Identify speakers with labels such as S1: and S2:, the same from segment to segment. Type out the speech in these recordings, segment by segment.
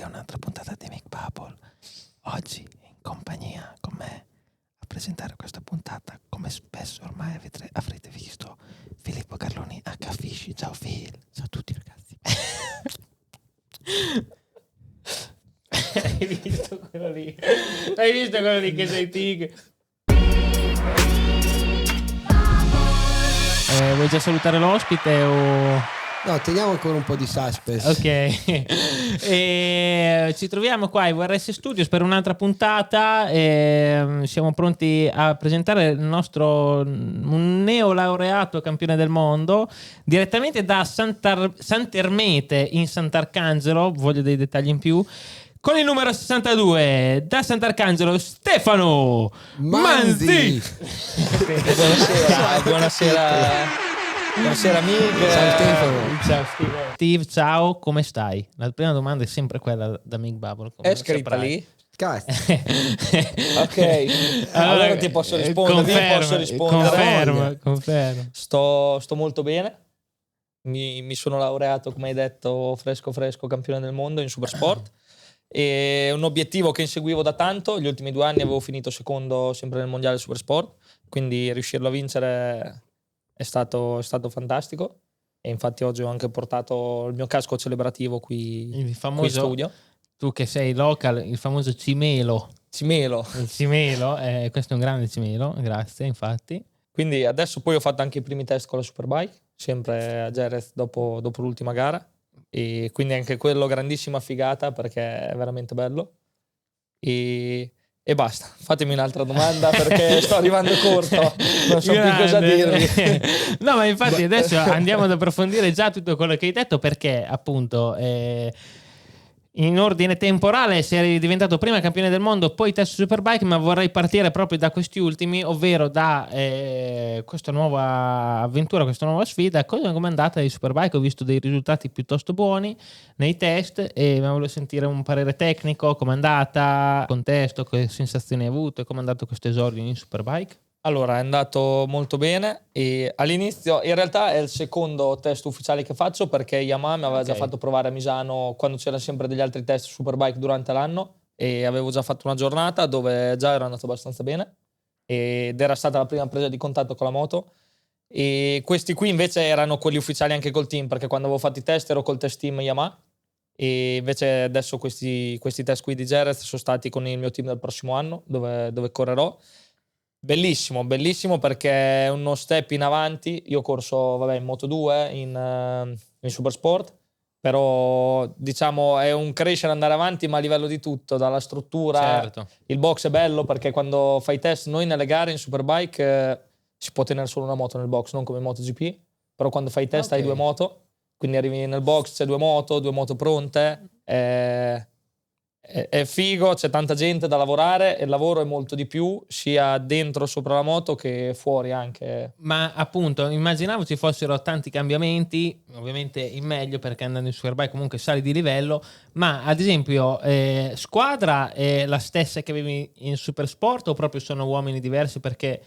S1: benvenuti a un'altra puntata di Mick Bubble. Oggi in compagnia con me a presentare questa puntata, come spesso ormai avrete visto, Filippo Carloni H. Fisci. Ciao Phil.
S2: Ciao a tutti ragazzi.
S3: Hai visto quello lì? Hai visto quello lì che sei tig? Vuoi già salutare l'ospite o...
S2: No, teniamo ancora un po' di suspense.
S3: Ok. Ci troviamo qua ai VRS Studios per un'altra puntata. Siamo pronti a presentare il nostro un neolaureato campione del mondo direttamente da Sant'Ermete in Sant'Arcangelo. Voglio dei dettagli in più. Con il numero 62 da Sant'Arcangelo, Stefano Manzi.
S4: Buonasera. Buonasera Mig.
S2: Ciao Stefano.
S3: Ciao Steve, ciao, come stai? La prima domanda è sempre quella da Mick Bubble.
S4: È scritta lì?
S2: Cazzo.
S4: Ok. Allora ti posso rispondere. Posso rispondere.
S3: Confermo.
S4: Sto molto bene. Mi sono laureato, come hai detto, fresco campione del mondo in Supersport. E un obiettivo che inseguivo da tanto. Gli ultimi 2 anni avevo finito secondo sempre nel mondiale Supersport, quindi riuscirlo a vincere è stato fantastico. E infatti oggi ho anche portato il mio casco celebrativo qui in studio.
S3: Tu che sei local, il famoso cimelo.
S4: Il
S3: cimelo, questo è un grande cimelo, grazie infatti.
S4: Quindi adesso poi ho fatto anche i primi test con la Superbike, sempre a Jerez dopo l'ultima gara. E quindi anche quello grandissima figata perché è veramente bello. E basta, fatemi un'altra domanda perché sto arrivando corto, non so più cosa dirvi.
S3: No, ma infatti adesso andiamo ad approfondire già tutto quello che hai detto, perché appunto in ordine temporale sei diventato prima campione del mondo, poi test Superbike, ma vorrei partire proprio da questi ultimi, ovvero da questa nuova avventura, questa nuova sfida. Come è andata di Superbike? Ho visto dei risultati piuttosto buoni nei test e volevo sentire un parere tecnico, come è andata, contesto, che sensazioni hai avuto e come è andato questo esordio in Superbike.
S4: Allora, è andato molto bene e all'inizio, in realtà è il secondo test ufficiale che faccio perché Yamaha mi aveva già fatto provare a Misano quando c'erano sempre degli altri test Superbike durante l'anno e avevo già fatto una giornata dove già ero andato abbastanza bene ed era stata la prima presa di contatto con la moto. E questi qui invece erano quelli ufficiali anche col team, perché quando avevo fatto i test ero col test team Yamaha e invece adesso questi test qui di Jerez sono stati con il mio team del prossimo anno dove correrò. Bellissimo perché è uno step in avanti. Io ho corso in Moto2 in Supersport, però diciamo è un crescere, andare avanti, ma a livello di tutto, dalla struttura.
S3: Certo.
S4: Il box è bello perché quando fai test, noi nelle gare in Superbike si può tenere solo una moto nel box, non come in MotoGP, però quando fai test hai 2 moto, quindi arrivi nel box, c'è 2 moto pronte, è figo, c'è tanta gente da lavorare e il lavoro è molto di più sia dentro sopra la moto che fuori anche.
S3: Ma appunto immaginavo ci fossero tanti cambiamenti, ovviamente in meglio perché andando in Superbike comunque sali di livello, ma ad esempio squadra è la stessa che avevi in Supersport o proprio sono uomini diversi perché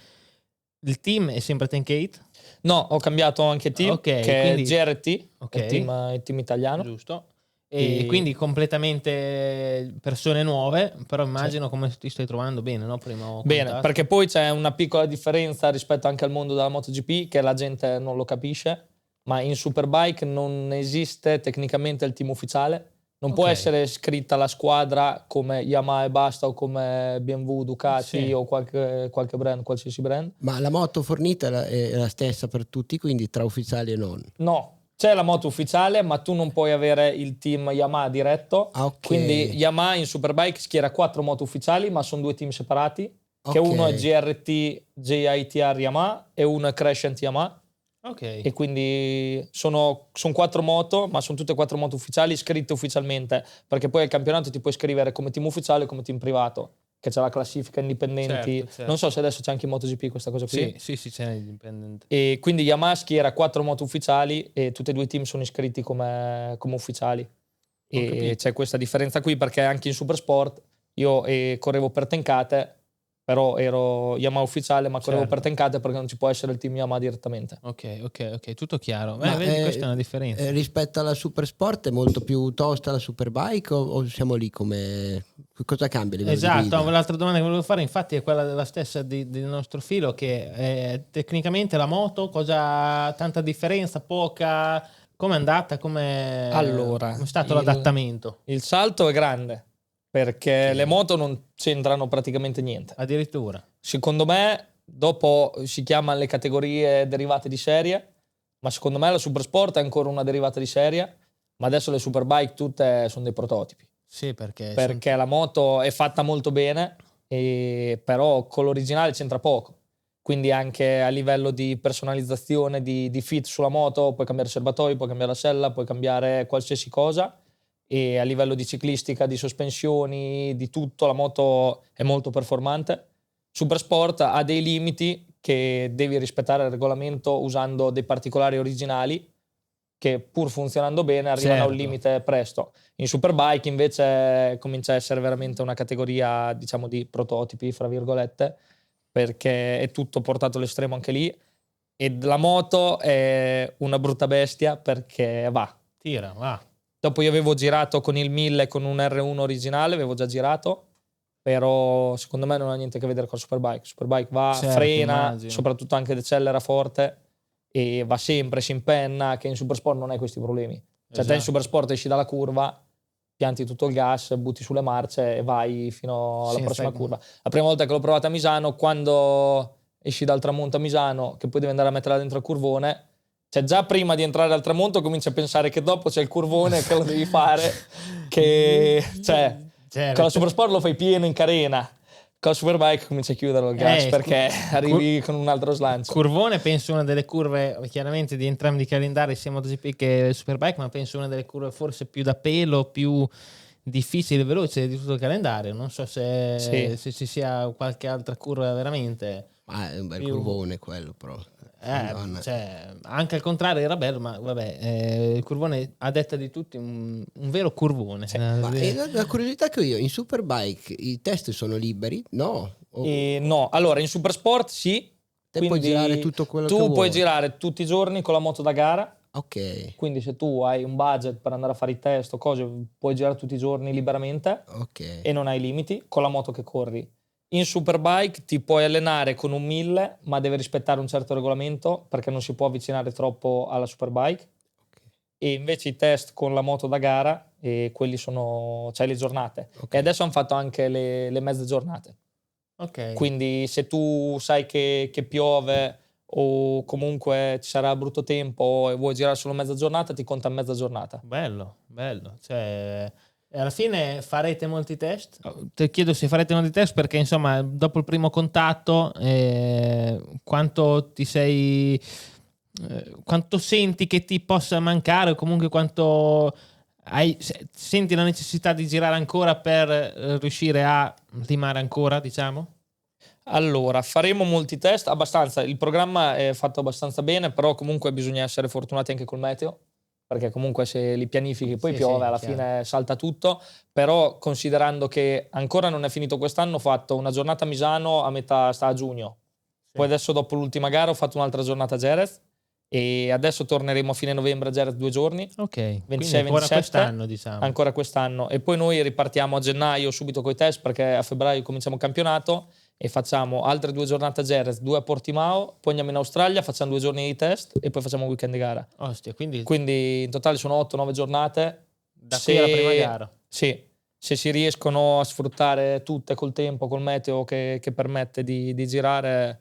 S3: il team è sempre Tank 8?
S4: No, ho cambiato anche team, che
S3: quindi,
S4: è GRT, il team italiano.
S3: Giusto. E quindi completamente persone nuove, però immagino come ti stai trovando bene, no?
S4: Bene, perché poi c'è una piccola differenza rispetto anche al mondo della MotoGP che la gente non lo capisce, ma in Superbike non esiste tecnicamente il team ufficiale, non può essere scritta la squadra come Yamaha e basta o come BMW, Ducati o qualche brand, qualsiasi brand.
S2: Ma la moto fornita è la stessa per tutti, quindi tra ufficiali e non?
S4: No. C'è la moto ufficiale, ma tu non puoi avere il team Yamaha diretto. Quindi Yamaha in Superbike schiera 4 moto ufficiali, ma sono 2 team separati. Che uno è GRT JITR Yamaha e uno è Crescent Yamaha. E quindi sono 4 moto, ma sono tutte e 4 moto ufficiali scritte ufficialmente. Perché poi al campionato ti puoi scrivere come team ufficiale o come team privato. Che c'è la classifica indipendenti.
S3: Certo.
S4: Non so se adesso c'è anche in MotoGP questa cosa qui.
S3: Sì, c'è l'indipendente.
S4: E quindi Yamaha schiera 4 moto ufficiali e tutti e 2 i team sono iscritti come ufficiali. E c'è questa differenza qui perché anche in Supersport io correvo per Tenkate però ero Yamaha ufficiale, ma correvo
S3: Certo.
S4: per Tenkate perché non ci può essere il team Yamaha direttamente.
S3: Ok, tutto chiaro.
S2: Ma,
S3: Vedi, questa è una differenza.
S2: Rispetto alla Super Sport è molto più tosta la Superbike o siamo lì come... Cosa cambia a livello di
S3: Esatto,
S2: guida?
S3: l'altra domanda che volevo fare infatti è quella della stessa del nostro filo, che tecnicamente la moto, tanta differenza, poca, come è andata, come
S4: Allora,
S3: è stato l'adattamento?
S4: Il salto è grande perché le moto non c'entrano praticamente niente.
S3: Addirittura.
S4: Secondo me, dopo si chiamano le categorie derivate di serie, ma secondo me la Super Sport è ancora una derivata di serie, ma adesso le Superbike tutte sono dei prototipi.
S3: Sì, perché
S4: La moto è fatta molto bene, però con l'originale c'entra poco. Quindi anche a livello di personalizzazione, di fit sulla moto, puoi cambiare serbatoio, puoi cambiare la sella, puoi cambiare qualsiasi cosa. E a livello di ciclistica, di sospensioni, di tutto, la moto è molto performante. Super Sport ha dei limiti che devi rispettare il regolamento usando dei particolari originali che pur funzionando bene arrivano a un
S3: Certo.
S4: limite presto. In Superbike invece comincia a essere veramente una categoria, diciamo, di prototipi, fra virgolette, perché è tutto portato all'estremo anche lì. E la moto è una brutta bestia perché va.
S3: tira, va.
S4: Dopo io avevo girato con il 1000 con un R1 originale, avevo già girato, però secondo me non ha niente a che vedere con la Superbike. Superbike va,
S3: Certo,
S4: frena,
S3: immagino.
S4: soprattutto anche decelera forte e va sempre, si impenna, che in Supersport non hai questi problemi. Cioè te in
S3: Esatto.
S4: Supersport esci dalla curva, pianti tutto il gas, butti sulle marce e vai fino alla
S3: Senza-
S4: prossima curva. La prima volta che l'ho provata a Misano, quando esci dal tramonto a Misano, che poi devi andare a metterla dentro il curvone, cioè già prima di entrare al tramonto cominci a pensare che dopo c'è il curvone che lo devi fare, che cioè
S3: Certo.
S4: con la Supersport lo fai pieno in carena, con la Superbike cominci a chiuderlo il gas perché arrivi con un altro slancio.
S3: Curvone penso una delle curve chiaramente di entrambi i calendari sia MotoGP che Superbike, ma penso una delle curve forse più da pelo, più difficile e veloce di tutto il calendario. Non so se ci sia qualche altra curva veramente.
S2: Ma è un bel
S3: più-
S2: curvone quello, però. Madonna.
S3: Cioè, anche al contrario era bello, ma vabbè, il curvone a detta di tutti un vero curvone.
S2: Ma la curiosità che ho io, in Superbike i test sono liberi? No.
S4: No, allora in Supersport sì.
S2: Te puoi
S4: quindi
S2: girare tutto quello che
S4: tu
S2: vuoi.
S4: puoi girare tutti i giorni con la moto da gara.
S2: Ok,
S4: Quindi se tu hai un budget per andare a fare i test o cose, puoi girare tutti i giorni liberamente
S2: ok.
S4: e non hai limiti con la moto che corri. In Superbike ti puoi allenare con un 1000, ma deve rispettare un certo regolamento perché non si può avvicinare troppo alla Superbike. E invece i test con la moto da gara, quelli sono, c'hai le giornate.
S2: Ok.
S4: E adesso hanno fatto anche le mezze giornate.
S3: Ok.
S4: Quindi se tu sai che piove o comunque ci sarà brutto tempo e vuoi girare solo mezza giornata, ti conta mezza giornata.
S3: Bello. Cioè, alla fine farete molti test? Ti chiedo se farete molti test perché insomma dopo il primo contatto quanto ti sei quanto senti che ti possa mancare o comunque quanto senti la necessità di girare ancora per riuscire a limare ancora, diciamo?
S4: Allora, faremo molti test, abbastanza. Il programma è fatto abbastanza bene, però comunque bisogna essere fortunati anche col meteo, perché comunque se li pianifichi poi
S3: Sì,
S4: piove,
S3: sì,
S4: alla
S3: chiaro.
S4: fine salta tutto. Però considerando che ancora non è finito quest'anno, ho fatto una giornata a Misano sta a giugno. Poi adesso dopo l'ultima gara ho fatto un'altra giornata a Jerez e adesso torneremo a fine novembre a Jerez 2 giorni.
S3: Ok,
S4: 26,
S3: quindi ancora
S4: 27,
S3: quest'anno, diciamo.
S4: Ancora quest'anno. E poi noi ripartiamo a gennaio subito con i test perché a febbraio cominciamo il campionato e facciamo altre 2 giornate a Jerez, 2 a Portimao, poi andiamo in Australia, facciamo 2 giorni di test e poi facciamo un weekend di gara.
S3: Ostia, quindi
S4: Quindi in totale sono 8-9 giornate.
S3: da qui alla prima gara.
S4: Sì, se si riescono a sfruttare tutte col tempo, col meteo che permette di girare,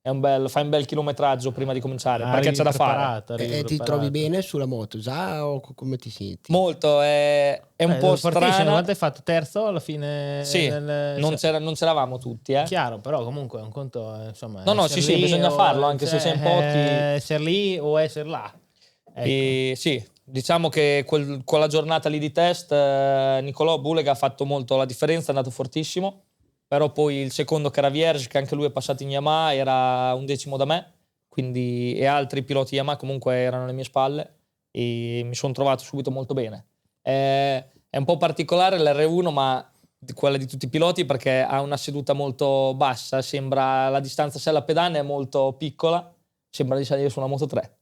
S4: fai un bel chilometraggio prima di cominciare, perché c'è da fare.
S2: E ti trovi bene sulla moto già o come ti senti?
S4: Molto, è un po'
S3: fortissimo.
S4: strana.
S3: Quanto hai fatto? Terzo alla fine?
S4: Sì, non c'eravamo tutti.
S3: Chiaro, però comunque è un conto, insomma.
S4: No,
S3: essere
S4: sì,
S3: lì
S4: bisogna
S3: o-
S4: farlo, anche se sei in pochi.
S3: Essere lì o essere là. Ecco.
S4: E sì, diciamo che quella giornata lì di test, Nicolò Bulega ha fatto molto la differenza, è andato fortissimo. Però poi il secondo che era Vierge, che anche lui è passato in Yamaha, era 11° da me. Quindi, e altri piloti Yamaha comunque erano alle mie spalle e mi sono trovato subito molto bene. È un po' particolare l'R1, ma quella di tutti i piloti, perché ha una seduta molto bassa, sembra la distanza sella pedane è molto piccola, sembra di salire su una Moto 3.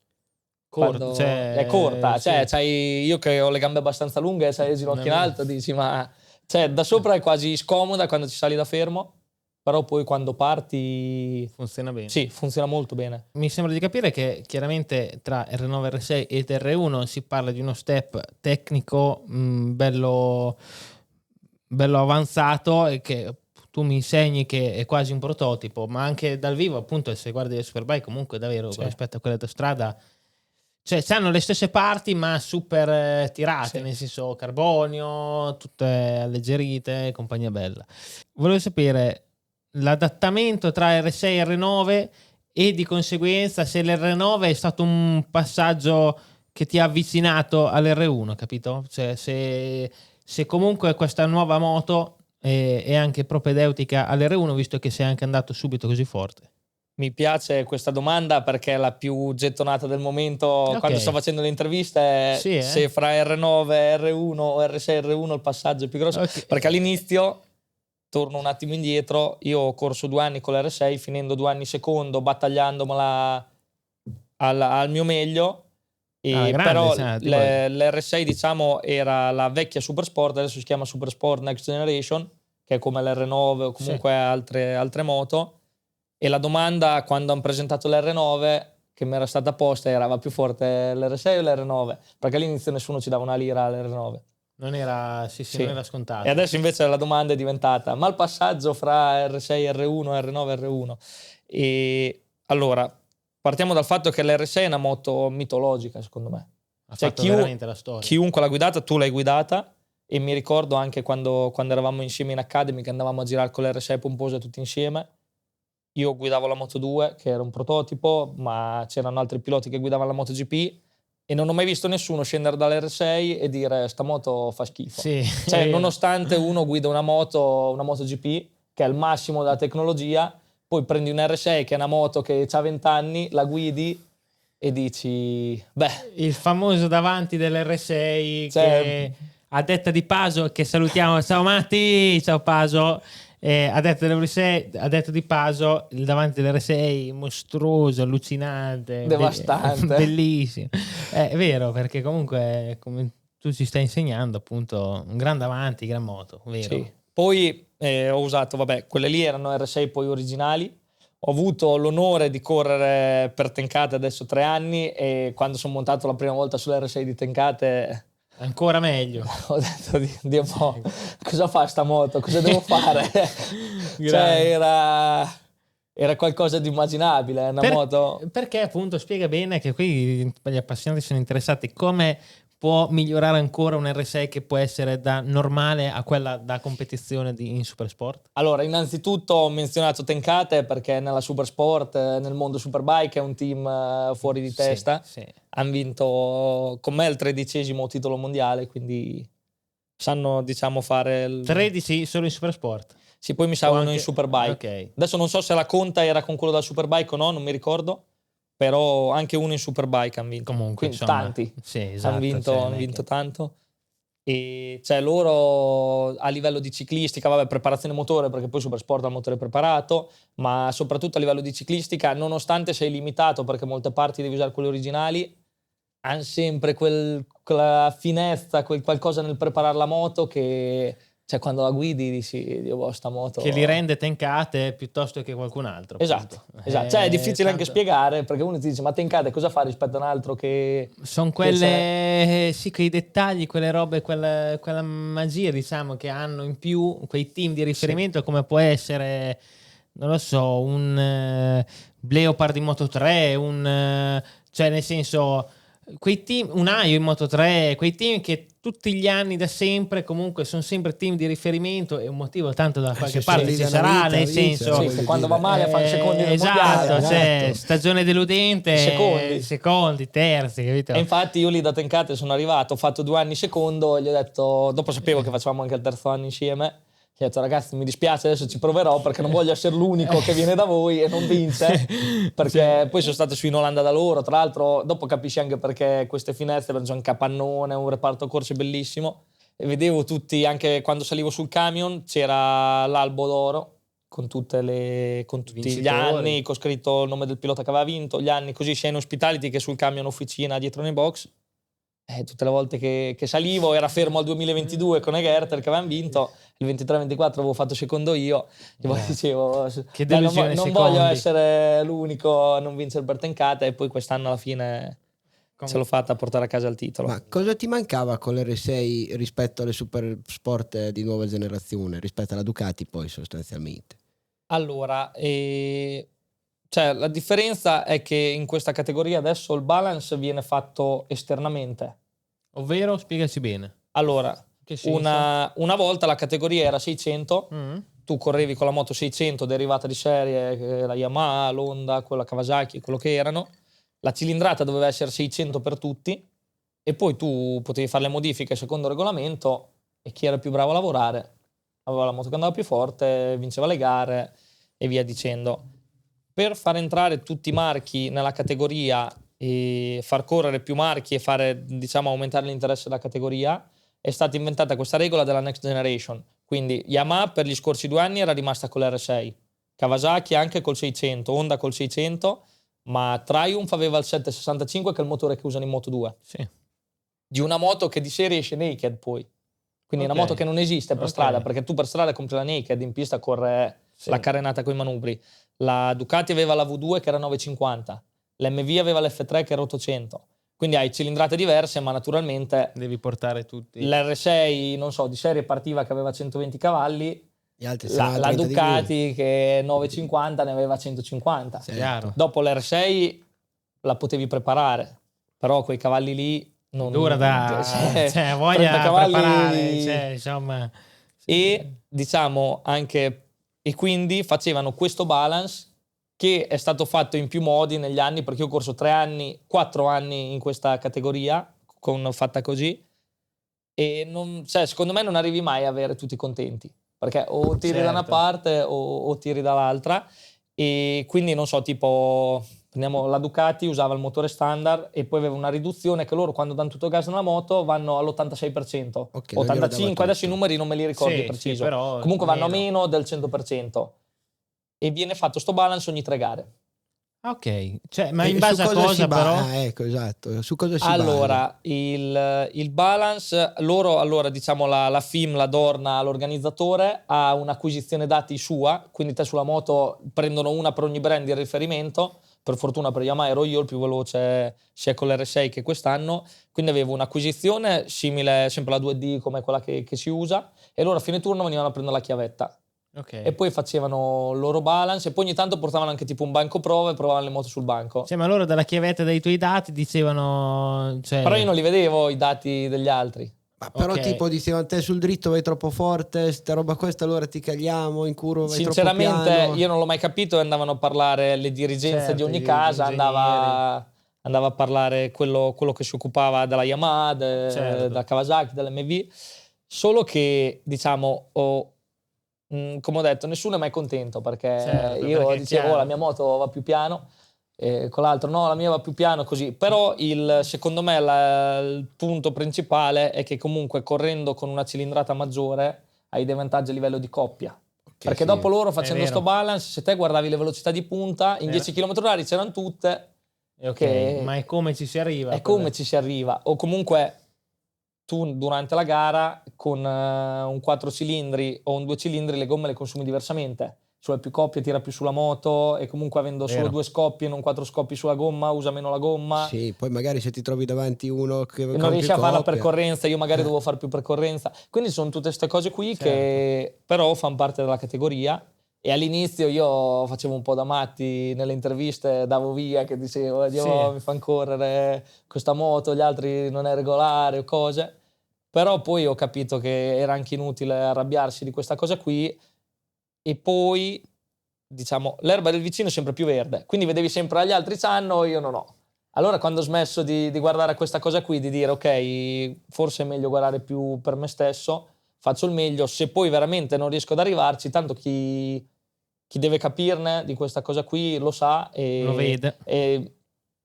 S4: È corta,
S3: sì.
S4: io che ho le gambe abbastanza lunghe, c'hai il ginocchio in alto, dici ma da sopra è quasi scomoda quando ci sali da fermo, però poi quando parti
S3: funziona bene.
S4: Sì, funziona molto bene.
S3: Mi sembra di capire che chiaramente tra R9, R6 ed R1 si parla di uno step tecnico bello avanzato, e che tu mi insegni che è quasi un prototipo, ma anche dal vivo, appunto, se guardi le Superbike comunque davvero rispetto a quelle da strada, cioè hanno le stesse parti ma super tirate, nel senso carbonio, tutte alleggerite, compagnia bella. Volevo sapere l'adattamento tra R6 e R9 e di conseguenza se l'R9 è stato un passaggio che ti ha avvicinato all'R1, capito? Cioè se comunque questa nuova moto è anche propedeutica all'R1, visto che sei anche andato subito così forte.
S4: Mi piace questa domanda perché è la più gettonata del momento quando sto facendo le interviste, se fra R9, R1 o R6 R1 il passaggio è più grosso, perché all'inizio, torno un attimo indietro, io ho corso 2 anni con l'R6, finendo 2 anni secondo, battagliandomela al mio meglio, però l'R6 diciamo era la vecchia Supersport, adesso si chiama Supersport Next Generation, che è come l'R9 o comunque altre moto. E la domanda quando hanno presentato l'R9 che mi era stata posta era: va più forte l'R6 o l'R9? Perché all'inizio nessuno ci dava una lira all'R9.
S3: Non era, non era scontato.
S4: E adesso invece la domanda è diventata: ma il passaggio fra R6 R1 e R9 R1? E allora, partiamo dal fatto che l'R6 è una moto mitologica, secondo me.
S3: Ha fatto veramente la storia.
S4: Chiunque l'ha guidata, tu l'hai guidata, e mi ricordo anche quando eravamo insieme in Academy, che andavamo a girare con l'R6 pomposa tutti insieme. Io guidavo la Moto 2, che era un prototipo, ma c'erano altri piloti che guidavano la MotoGP e non ho mai visto nessuno scendere dall'R6 e dire sta moto fa schifo. Cioè, nonostante uno guida una MotoGP, che è il massimo della tecnologia, poi prendi un R6 che è una moto che ha 20 anni, la guidi e dici, beh...
S3: Il famoso davanti dell'R6 che a detta di Paso, che salutiamo, ciao Matti, ciao Paso... a detto di Paso, il davanti dell'R6 mostruoso, allucinante,
S4: devastante,
S3: bellissimo. È vero, perché comunque, come tu ci stai insegnando, appunto, un gran davanti, gran moto, vero?
S4: Sì. Poi ho usato, quelle lì erano R6 poi originali. Ho avuto l'onore di correre per Tenkate adesso 3 anni, e quando sono montato la prima volta sull'R6 di Tenkate...
S3: Ancora meglio.
S4: Ho detto, Dio, cosa fa sta moto? Cosa devo fare? Cioè, era qualcosa di immaginabile, una moto...
S3: Perché appunto spiega bene che qui gli appassionati sono interessati come può migliorare ancora un R6 che può essere da normale a quella da competizione in Supersport?
S4: Allora, innanzitutto ho menzionato Tenkate perché nella Supersport, nel mondo Superbike, è un team fuori di testa. Hanno vinto con me il 13° titolo mondiale, quindi sanno, diciamo, fare
S3: 13 solo in Supersport?
S4: Sì, poi mi sa uno in Superbike. Adesso non so se la conta era con quello da Superbike o no, non mi ricordo. Però anche uno in Superbike hanno vinto.
S3: Comunque,
S4: insomma, tanti. Hanno vinto tanto. E cioè loro a livello di ciclistica, preparazione motore, perché poi Supersport ha il motore preparato, ma soprattutto a livello di ciclistica, nonostante sei limitato perché molte parti devi usare quelle originali, hanno sempre quella finezza, quel qualcosa nel preparare la moto che... Cioè, quando la guidi dici, Dio, sta moto...
S3: Che li rende Tenkate piuttosto che qualcun altro.
S4: Esatto. Cioè, è difficile anche spiegare, perché uno ti dice, ma Tenkate cosa fa rispetto a un altro che...
S3: Sono quelle... Sì, quei dettagli, quelle robe, quella magia, diciamo, che hanno in più quei team di riferimento, come può essere, non lo so, un Leopard in Moto 3, cioè, nel senso... Quei team, un Aio in Moto 3, quei team che tutti gli anni da sempre comunque sono sempre team di riferimento, e un motivo tanto da qualche parte ci sarà, nel senso
S4: che quando va male fanno secondi nel
S3: mondiale,
S4: mondiale,
S3: cioè, stagione deludente, secondi, terzi, capito?
S4: E infatti io lì da Tenkate sono arrivato, ho fatto 2 anni secondo, e gli ho detto, dopo sapevo che facevamo anche il terzo anno insieme, gli ho detto, ragazzi, mi dispiace, adesso ci proverò perché non voglio essere l'unico che viene da voi e non vince, perché poi sono stato su in Olanda da loro, tra l'altro dopo capisci anche perché queste finestre, perché c'è un capannone, un reparto corse bellissimo, e vedevo tutti, anche quando salivo sul camion c'era l'albo d'oro con tutti
S3: Vincitori.
S4: gli anni, con scritto il nome del pilota che aveva vinto, gli anni, così sia in hospitality che sul camion officina dietro nei box. Tutte le volte che salivo era fermo al 2022 con Egerter che avevano vinto, il 23-24 avevo fatto secondo io, e poi dicevo
S3: che
S4: dai,
S3: delusione,
S4: non
S3: secondi.
S4: voglio essere l'unico a non vincere il Bertencata, e poi quest'anno alla fine ce l'ho fatta a portare a casa il titolo.
S2: Ma cosa ti mancava con l'R6 rispetto alle super sport di nuova generazione, rispetto alla Ducati poi sostanzialmente?
S4: Allora, cioè, la differenza è che in questa categoria adesso il balance viene fatto esternamente.
S3: Ovvero, spiegaci bene.
S4: Allora,
S3: Che senso?
S4: una volta la categoria era 600, tu correvi con la moto 600 derivata di serie, la Yamaha, l'Honda, quella Kawasaki, quello che erano. La cilindrata doveva essere 600 per tutti e poi tu potevi fare le modifiche secondo il regolamento e chi era più bravo a lavorare aveva la moto che andava più forte, vinceva le gare e via dicendo. Per far entrare tutti i marchi nella categoria e far correre più marchi e fare, diciamo, aumentare l'interesse della categoria, è stata inventata questa regola della Next Generation. Quindi Yamaha per gli scorsi 2 anni era rimasta con l'R6, Kawasaki anche col 600, Honda col 600, ma Triumph aveva il 765 che è il motore che usano in Moto2.
S3: Sì.
S4: Di una moto che di serie esce naked poi. Quindi una moto che non esiste per strada, perché tu per strada compri la naked, in pista corre la carenata con i manubri. La Ducati aveva la V2 che era 950, l'MV aveva l'F3 che era 800. Quindi hai cilindrate diverse, ma naturalmente
S3: devi portare tutti.
S4: L'R6, non so, di serie partiva che aveva 120 cavalli,
S2: Gli altri
S4: la Ducati che 950 ne aveva 150.
S3: Chiaro.
S4: Dopo l'R6 la potevi preparare, però quei cavalli lì non
S3: Dura da voglia
S4: 30 cavalli,
S3: preparare, insomma.
S4: E diciamo anche, e quindi facevano questo balance che è stato fatto in più modi negli anni, perché io ho corso 4 anni in questa categoria fatta così, e secondo me non arrivi mai a avere tutti contenti, perché o tiri da una parte o tiri dall'altra, e quindi non so, tipo prendiamo la Ducati, usava il motore standard e poi aveva una riduzione che loro quando danno tutto gas nella moto vanno all'86%, 85%, adesso i numeri non me li ricordo preciso,
S3: però
S4: comunque vanno a meno del 100%, e viene fatto sto balance ogni 3 gare.
S3: Ok, cioè, ma in base a cosa però?
S2: Ecco, esatto, su cosa si
S4: allora, il balance, allora diciamo la FIM, la Dorna, l'organizzatore, ha un'acquisizione dati sua, quindi te sulla moto prendono una per ogni brand di riferimento. Per fortuna per Yamaha ero io il più veloce sia con l'R6 che quest'anno, quindi avevo un'acquisizione simile, sempre la 2D come quella che si usa, e loro a fine turno venivano a prendere la chiavetta.
S3: Okay.
S4: E poi facevano il loro balance e poi ogni tanto portavano anche tipo un banco prove e provavano le moto sul banco.
S3: Cioè, ma loro dalla chiavetta dei tuoi dati dicevano... Cioè...
S4: Però io non li vedevo i dati degli altri.
S2: Ma però tipo dicevano te sul dritto vai troppo forte, sta roba questa allora ti cagliamo, in curva vai troppo piano.
S4: Sinceramente io non l'ho mai capito, e andavano a parlare le dirigenze di ogni casa, andava a parlare quello che si occupava della Yamaha, della Kawasaki, dell'MV, solo che diciamo... come ho detto, nessuno è mai contento, perché io dicevo la mia moto va più piano, con l'altro no, la mia va più piano, così. Però secondo me il punto principale è che comunque correndo con una cilindrata maggiore hai dei vantaggi a livello di coppia, perché dopo loro facendo sto balance, se te guardavi le velocità di punta in 10 km/h c'erano tutte,
S3: ma è come ci si arriva?
S4: È come ci si arriva, o comunque tu durante la gara con un 4 cilindri o un 2 cilindri le gomme le consumi diversamente. Sulla più coppia tira più sulla moto, e comunque avendo solo 2 scoppi e non 4 scoppi sulla gomma usa meno la gomma.
S2: Sì, poi magari se ti trovi davanti uno che
S4: non riesci a fare la percorrenza, io magari devo fare più percorrenza. Quindi sono tutte queste cose qui che però fanno parte della categoria. E all'inizio io facevo un po' da matti nelle interviste, davo via che dicevo mi fanno correre questa moto, gli altri non è regolare o cose. Però poi ho capito che era anche inutile arrabbiarsi di questa cosa qui, e poi diciamo l'erba del vicino è sempre più verde, quindi vedevi sempre agli altri c'hanno, io non ho. Allora quando ho smesso di guardare a questa cosa qui, di dire ok, forse è meglio guardare più per me stesso, faccio il meglio, se poi veramente non riesco ad arrivarci, tanto chi deve capirne di questa cosa qui lo sa e
S3: lo vede.
S4: E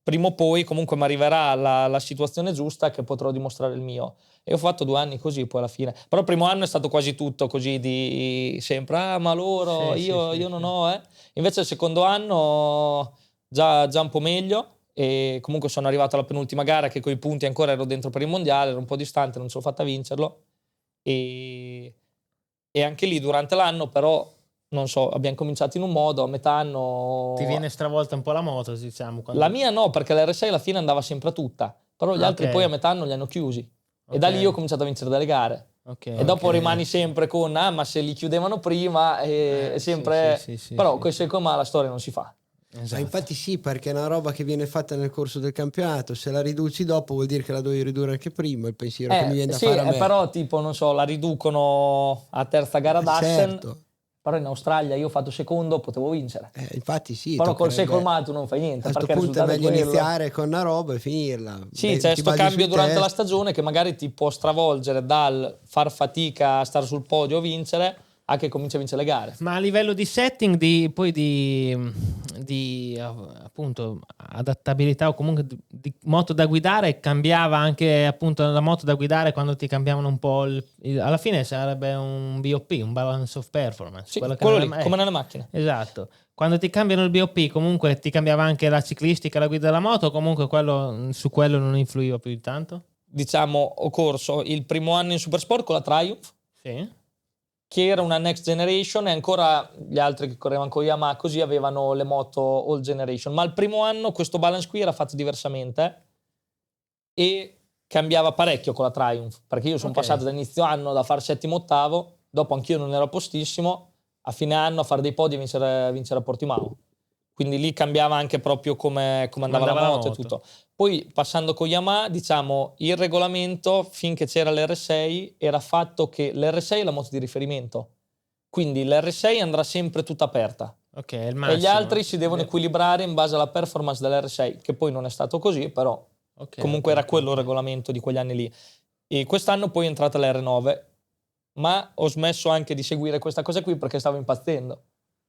S4: prima o poi comunque mi arriverà la situazione giusta che potrò dimostrare il mio. E ho fatto 2 anni così poi alla fine. Però il primo anno è stato quasi tutto così di sempre, ma loro, io non ho, Invece il secondo anno già un po' meglio, e comunque sono arrivato alla penultima gara che coi punti ancora ero dentro per il mondiale, ero un po' distante, non ce l'ho fatta vincerlo. E anche lì durante l'anno però, non so, abbiamo cominciato in un modo, a metà anno...
S3: Ti viene stravolta un po' la moto, diciamo.
S4: La mia no, perché l'R6 alla fine andava sempre a tutta, però gli altri poi a metà anno li hanno chiusi. E da lì io ho cominciato a vincere delle gare. E dopo rimani sempre con, ma se li chiudevano prima, è sempre... però con secondo me la storia non si fa.
S2: Ma infatti sì, perché è una roba che viene fatta nel corso del campionato. Se la riduci dopo vuol dire che la devi ridurre anche prima. Il pensiero che mi viene da fare a me.
S4: Però tipo, non so, la riducono a terza gara d'Assen.
S2: Certo.
S4: Però in Australia io ho fatto secondo, potevo vincere.
S2: Infatti sì.
S4: Però col secolo tu non fai niente.
S2: A questo punto è meglio iniziare con una roba e finirla.
S4: Sì, c'è questo cambio durante la stagione che magari ti può stravolgere dal far fatica a stare sul podio o vincere a che cominci a vincere le gare.
S3: Ma a livello di setting, di appunto adattabilità o comunque di moto da guidare, cambiava anche appunto la moto da guidare quando ti cambiavano un po' alla fine sarebbe un BOP, un balance of performance.
S4: Sì, quello lì, come nelle macchine.
S3: Esatto. Quando ti cambiano il BOP comunque ti cambiava anche la ciclistica, la guida della moto, comunque su quello non influiva più di tanto?
S4: Diciamo, ho corso il primo anno in Supersport con la Triumph.
S3: Sì.
S4: Che era una next generation, e ancora gli altri che correvano con Yamaha così avevano le moto old generation. Ma il primo anno questo balance qui era fatto diversamente e cambiava parecchio con la Triumph, perché io sono passato da inizio anno da fare settimo ottavo, dopo anch'io non ero a postissimo, a fine anno a fare dei podi e vincere a Portimao. Quindi lì cambiava anche proprio come andava la moto e tutto. Poi passando con Yamaha, diciamo, il regolamento finché c'era l'R6 era fatto che l'R6 è la moto di riferimento. Quindi l'R6 andrà sempre tutta aperta.
S3: Il massimo.
S4: E gli altri si devono equilibrare in base alla performance dell'R6, che poi non è stato così, però comunque era quello il regolamento di quegli anni lì. E quest'anno poi è entrata l'R9, ma ho smesso anche di seguire questa cosa qui perché stavo impazzendo.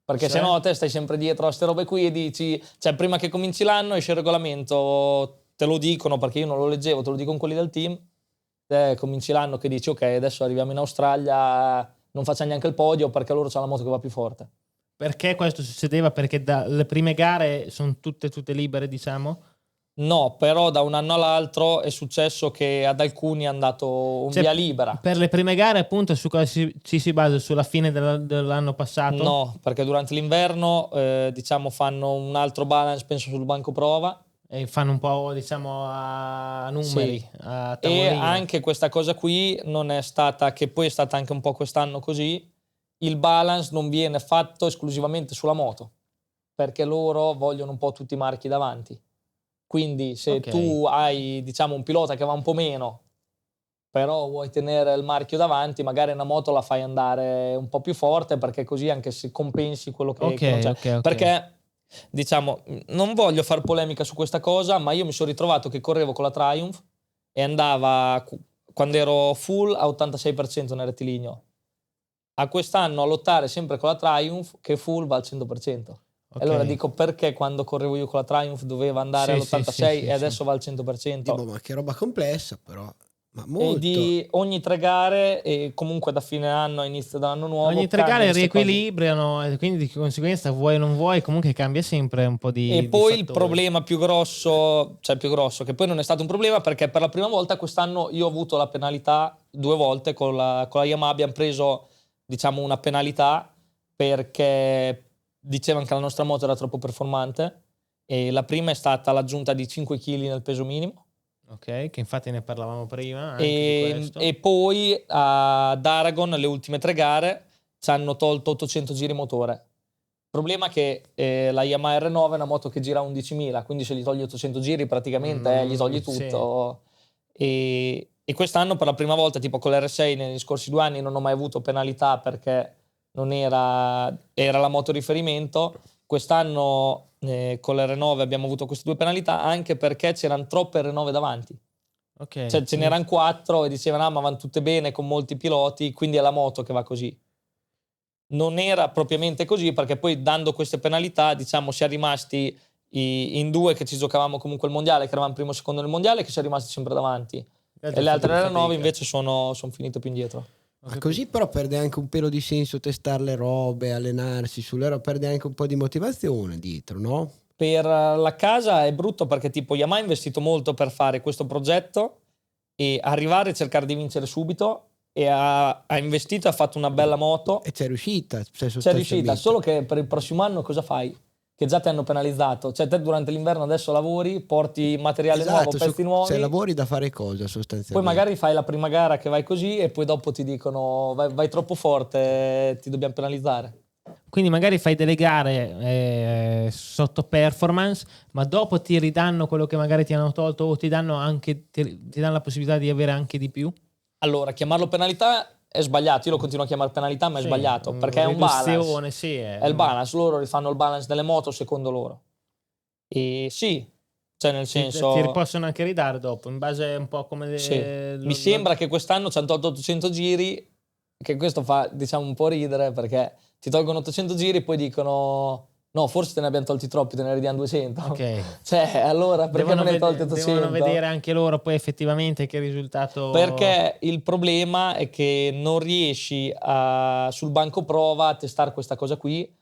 S4: Perché se no te stai sempre dietro a queste robe qui e dici, cioè prima che cominci l'anno esce il regolamento, te lo dicono perché io non lo leggevo, te lo dicono quelli del team, te cominci l'anno che dici ok adesso arriviamo in Australia, non facciamo neanche il podio perché loro c'hanno la moto che va più forte.
S3: Perché questo succedeva? Perché le prime gare sono tutte libere, diciamo?
S4: No, però da un anno all'altro è successo che ad alcuni è andato via libera.
S3: Per le prime gare appunto su cosa ci si basa? Sulla fine dell'anno passato?
S4: No, perché durante l'inverno diciamo fanno un altro balance, penso sul banco prova.
S3: E fanno un po' diciamo a numeri,
S4: sì.
S3: A tavolino.
S4: E anche questa cosa qui non è stata, che poi è stata anche un po' quest'anno così, il balance non viene fatto esclusivamente sulla moto, perché loro vogliono un po' tutti i marchi davanti. Quindi se tu hai diciamo un pilota che va un po' meno, però vuoi tenere il marchio davanti, magari una moto la fai andare un po' più forte, perché così anche se compensi quello che non c'è. Perché diciamo, non voglio far polemica su questa cosa, ma io mi sono ritrovato che correvo con la Triumph e andava, quando ero full, a 86% nel rettilineo. A quest'anno a lottare sempre con la Triumph che full va al 100%. Allora dico, perché quando correvo io con la Triumph doveva andare all'86 e adesso va al 100%?
S2: Ma che roba complessa però. Ma molto.
S4: E di ogni 3 gare e comunque da fine anno a inizio dell'anno nuovo
S3: ogni 3 gare riequilibrano e quindi di conseguenza vuoi o non vuoi comunque cambia sempre un po' di
S4: e poi
S3: di
S4: il problema più grosso che poi non è stato un problema, perché per la prima volta quest'anno io ho avuto la penalità 2 volte con la Yamaha. Abbiamo preso diciamo una penalità perché dicevano che la nostra moto era troppo performante, e la prima è stata l'aggiunta di 5 kg nel peso minimo.
S3: Che infatti ne parlavamo prima anche di questo.
S4: E poi ad Aragon le ultime 3 gare ci hanno tolto 800 giri motore. Il problema è che la Yamaha R9 è una moto che gira 11.000, quindi se gli togli 800 giri praticamente gli togli tutto. E quest'anno per la prima volta, tipo con l'R6 negli scorsi 2 anni, non ho mai avuto penalità perché non era la moto riferimento. Quest'anno con l'R9 abbiamo avuto queste 2 penalità anche perché c'erano troppe R9 davanti. Cioè ce n'erano 4 e dicevano ma vanno tutte bene con molti piloti, quindi è la moto che va così. Non era propriamente così, perché poi dando queste penalità diciamo si è rimasti in 2 che ci giocavamo comunque il mondiale, che eravamo primo e secondo nel mondiale, che siamo rimasti sempre davanti. E le altre 9 invece sono finite più indietro.
S2: Ma così però perde anche un pelo di senso testare le robe, allenarsi sulle robe, perde anche un po' di motivazione dietro, no?
S4: Per la casa è brutto perché tipo Yamaha ha investito molto per fare questo progetto e arrivare e cercare di vincere subito, e ha investito e ha fatto una bella moto.
S2: E c'è riuscita.
S4: C'è riuscita, solo che per il prossimo anno cosa fai? Che già ti hanno penalizzato. Cioè te durante l'inverno adesso lavori, porti materiale nuovo, pezzi nuovi.
S2: Se lavori da fare cosa sostanzialmente?
S4: Poi magari fai la prima gara che vai così e poi dopo ti dicono vai troppo forte, ti dobbiamo penalizzare.
S3: Quindi magari fai delle gare sotto performance, ma dopo ti ridanno quello che magari ti hanno tolto, o ti danno anche ti danno la possibilità di avere anche di più?
S4: Allora, chiamarlo penalità è sbagliato, io lo continuo a chiamare penalità, ma è sbagliato, perché è un balance.
S3: Sì,
S4: è il balance, loro rifanno il balance delle moto secondo loro. E sì, cioè nel senso...
S3: Ti possono anche ridare dopo, in base un po' come...
S4: Mi sembra che quest'anno ci hanno tolto 800 giri, che questo fa, diciamo, un po' ridere, perché ti tolgono 800 giri e poi dicono... No, forse te ne abbiamo tolti troppi, te ne ridiamo 200.
S3: Ok.
S4: Cioè, allora, perché non ne hai tolti 800?
S3: Devono vedere anche loro poi effettivamente che risultato...
S4: Perché il problema è che non riesci sul banco prova a testare questa cosa qui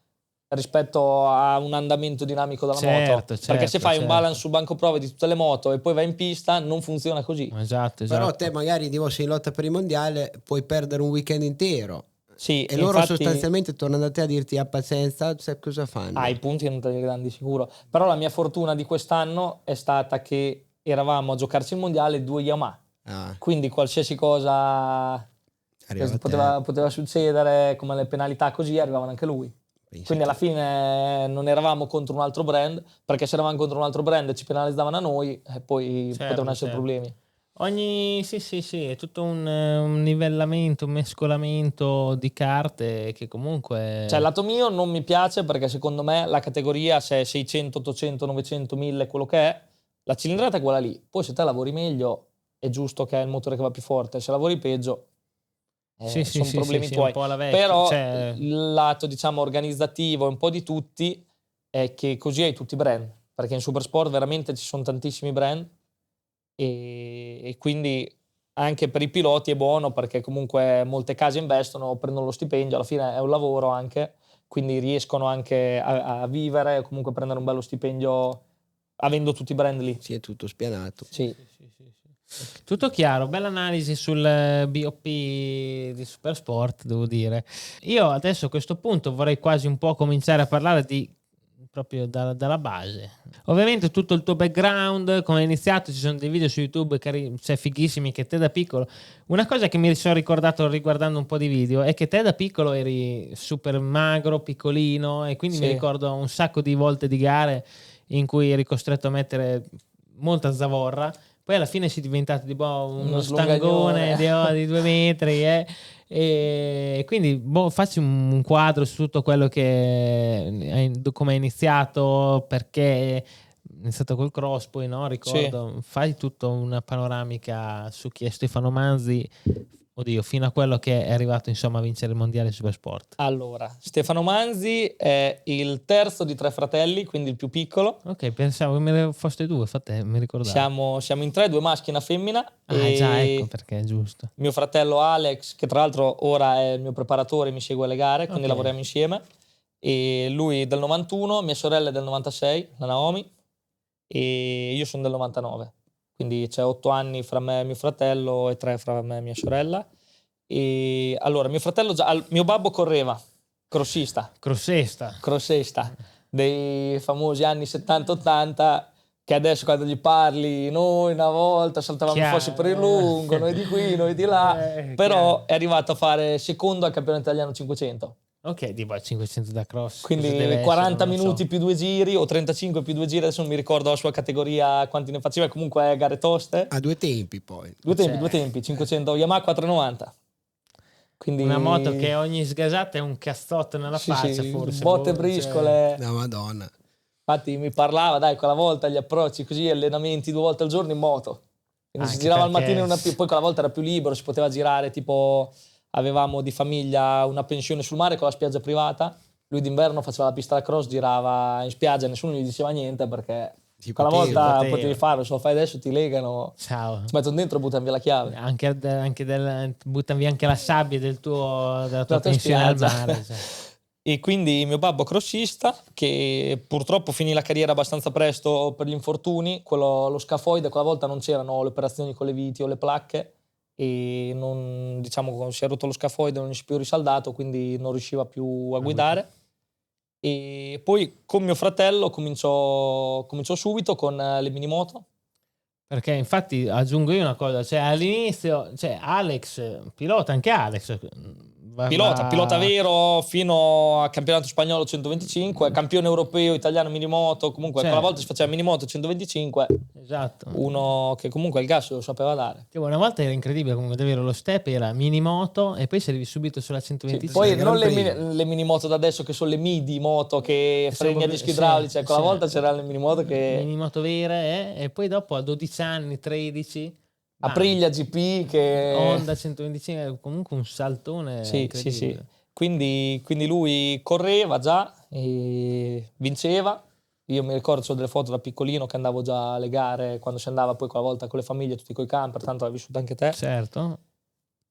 S4: rispetto a un andamento dinamico della moto. Perché se fai un balance sul banco prova di tutte le moto e poi vai in pista, non funziona così.
S3: Esatto.
S2: Però te magari sei in lotta per il mondiale, puoi perdere un weekend intero.
S4: Sì,
S2: e loro sostanzialmente tornano da te a dirti pazienza, sai cosa fanno?
S4: I punti non te li danno di sicuro. Però la mia fortuna di quest'anno è stata che eravamo a giocarci il mondiale 2 Yamaha. Quindi qualsiasi cosa poteva succedere, come le penalità così, arrivavano anche lui. Quindi alla fine non eravamo contro un altro brand, perché se eravamo contro un altro brand ci penalizzavano a noi e poi potevano essere problemi.
S3: Sì, è tutto un nivellamento, un mescolamento di carte che comunque...
S4: Cioè, lato mio non mi piace perché secondo me la categoria, se è 600, 800, 900, 1000, quello che è, la cilindrata è quella lì. Poi se te lavori meglio è giusto che è il motore che va più forte, se lavori peggio sono problemi tuoi.
S3: Un po' alla vecchia,
S4: però il lato, diciamo, organizzativo e un po' di tutti è che così hai tutti i brand, perché in Supersport veramente ci sono tantissimi brand. E quindi anche per i piloti è buono perché comunque molte case investono, prendono lo stipendio, alla fine è un lavoro anche, quindi riescono anche a vivere o comunque prendere un bello stipendio avendo tutti i brand lì.
S2: Sì, è tutto spianato.
S4: Sì.
S3: Tutto chiaro, bella analisi sul BOP di Supersport, devo dire. Io adesso a questo punto vorrei quasi un po' cominciare a parlare proprio dalla base. Ovviamente tutto il tuo background, come hai iniziato, ci sono dei video su YouTube fighissimi, che te da piccolo, una cosa che mi sono ricordato riguardando un po' di video è che te da piccolo eri super magro, piccolino, e quindi mi ricordo un sacco di volte di gare in cui eri costretto a mettere molta zavorra. Poi alla fine sei diventato tipo uno stangone di 2 metri e quindi facci un quadro su tutto quello che come hai iniziato, perché hai iniziato col cross, poi no, ricordo, fai tutta una panoramica su chi è Stefano Manzi, fino a quello che è arrivato insomma a vincere il mondiale Supersport.
S4: Allora, Stefano Manzi è il terzo di 3 fratelli, quindi il più piccolo.
S3: Ok, pensavo che me ne foste 2, infatti mi ricordavo.
S4: Siamo in 3, 2 maschi e una femmina.
S3: Già, ecco perché è giusto.
S4: Mio fratello Alex, che tra l'altro ora è il mio preparatore, mi segue alle gare, quindi lavoriamo insieme. E lui è del 91, mia sorella è del 96, la Naomi, e io sono del 99. Quindi c'è 8 anni fra me e mio fratello e 3 fra me e mia sorella. E allora, mio fratello mio babbo correva, crossista, dei famosi anni 70-80, che adesso quando gli parli, noi una volta saltavamo forse per il lungo, noi di qui, noi di là, però è arrivato a fare secondo al campionato italiano 500.
S3: Ok, tipo 500 da cross.
S4: Quindi 40 minuti più 2 giri o 35 più 2 giri, adesso non mi ricordo la sua categoria quanti ne faceva, comunque gare toste.
S2: A 2 tempi poi.
S4: 2 tempi, 500 Yamaha 490. Quindi...
S3: una moto che ogni sgasata è un cazzotto nella faccia, forse.
S4: Botte, briscole.
S2: La Madonna.
S4: Infatti mi parlava, quella volta gli approcci così, allenamenti 2 volte al giorno in moto. Quindi si girava al mattino poi quella volta era più libero, si poteva girare tipo... Avevamo di famiglia una pensione sul mare con la spiaggia privata lui d'inverno faceva la pista da cross, girava in spiaggia, nessuno gli diceva niente perché
S2: Ti
S4: quella
S2: poteva.
S4: volta
S3: poteva.
S4: potevi farlo, se lo fai adesso ti legano,
S3: Ciao.
S4: ti mettono dentro e buttano via la chiave.
S3: Buttano via anche la sabbia della tua
S4: tua
S3: pensione al
S4: spiaggia.
S3: mare. Cioè.
S4: E quindi mio babbo crossista, che purtroppo finì la carriera abbastanza presto per gli infortuni, lo scafoide, quella volta non c'erano le operazioni con le viti o le placche e non, diciamo, quando si è rotto lo scafoide non si è più risaldato, quindi non riusciva più a guidare. E poi con mio fratello cominciò subito con le minimoto.
S3: Perché infatti aggiungo io una cosa, cioè all'inizio, cioè Alex, pilota anche Alex.
S4: Pilota vero fino a campionato spagnolo 125, campione europeo italiano minimoto, comunque
S3: Certo.
S4: quella volta si faceva minimoto 125,
S3: Esatto.
S4: uno che comunque il gas lo sapeva dare.
S3: Che una volta era incredibile, comunque davvero lo step era minimoto e poi salivi subito sulla 125.
S4: Poi
S2: Gran
S4: non
S2: Premio.
S4: le minimoto da adesso che sono le midi moto che
S3: sono
S4: freni a
S3: proprio-
S4: dischi
S3: sì,
S4: idraulici, quella
S3: sì.
S4: volta c'erano le minimoto che
S3: minimoto vere e poi dopo a 12 anni, 13
S4: Aprilia GP che
S3: Honda 125, comunque un saltone
S4: sì.
S3: incredibile.
S4: Quindi lui correva già e vinceva. Io mi ricordo, c'ho delle foto da piccolino che andavo già alle gare quando si andava poi quella volta con le famiglie, tutti coi camper, tanto l'hai vissuto anche te.
S3: Certo.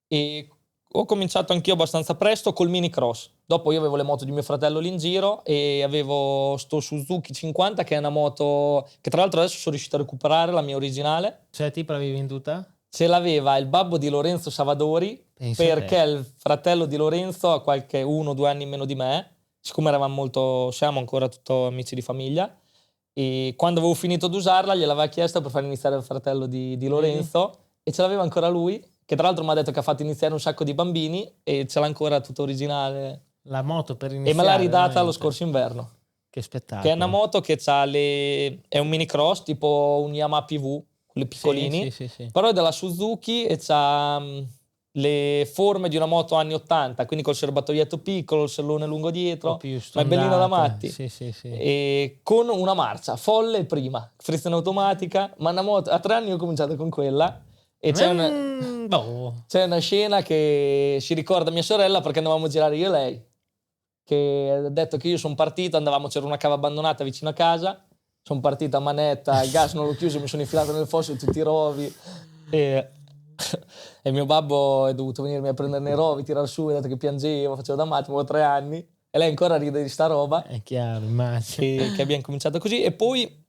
S4: E ho cominciato anch'io abbastanza presto col mini cross. Dopo io avevo le moto di mio fratello lì in giro e avevo sto Suzuki 50 che è una moto che tra l'altro adesso sono riuscito a recuperare, la mia originale.
S3: Cioè tipo l'avevi venduta?
S4: Ce l'aveva il babbo di Lorenzo Savadori,
S3: Pensa a te.
S4: perché il fratello di Lorenzo ha qualche 1 o 2 anni in meno di me, siccome siamo ancora tutto amici di famiglia, e quando avevo finito di usarla gliel'aveva chiesta per far iniziare il fratello di Lorenzo e ce l'aveva ancora lui, che tra l'altro mi ha detto che ha fatto iniziare un sacco di bambini e ce l'ha ancora tutta originale
S3: La moto per iniziare.
S4: e me l'ha ridata
S3: veramente.
S4: lo scorso inverno.
S3: Che spettacolo.
S4: Che è una moto che è un mini cross tipo un Yamaha PV, quelli piccolini,
S3: Sì.
S4: però è della Suzuki e c'ha le forme di una moto anni 80, quindi col serbatoietto piccolo, il sellone lungo
S3: Un po'
S4: dietro,
S3: più
S4: ma è bellina da
S3: stondata.
S4: matti.
S3: Sì.
S4: E con una marcia folle prima, frizione automatica, ma una moto, a 3 anni ho cominciato con quella e c'è una scena che si ricorda mia sorella perché andavamo a girare io e lei, che ha detto che io sono partito, c'era una cava abbandonata vicino a casa, sono partito a manetta, il gas non l'ho chiuso, mi sono infilato nel fosso tutti i rovi e mio babbo è dovuto venirmi a prendere nei rovi, tirare su, ha detto che piangevo, facevo da matti, avevo 3 anni e lei ancora ride di sta roba
S3: È chiaro, immagino.
S4: che abbiamo cominciato così. E poi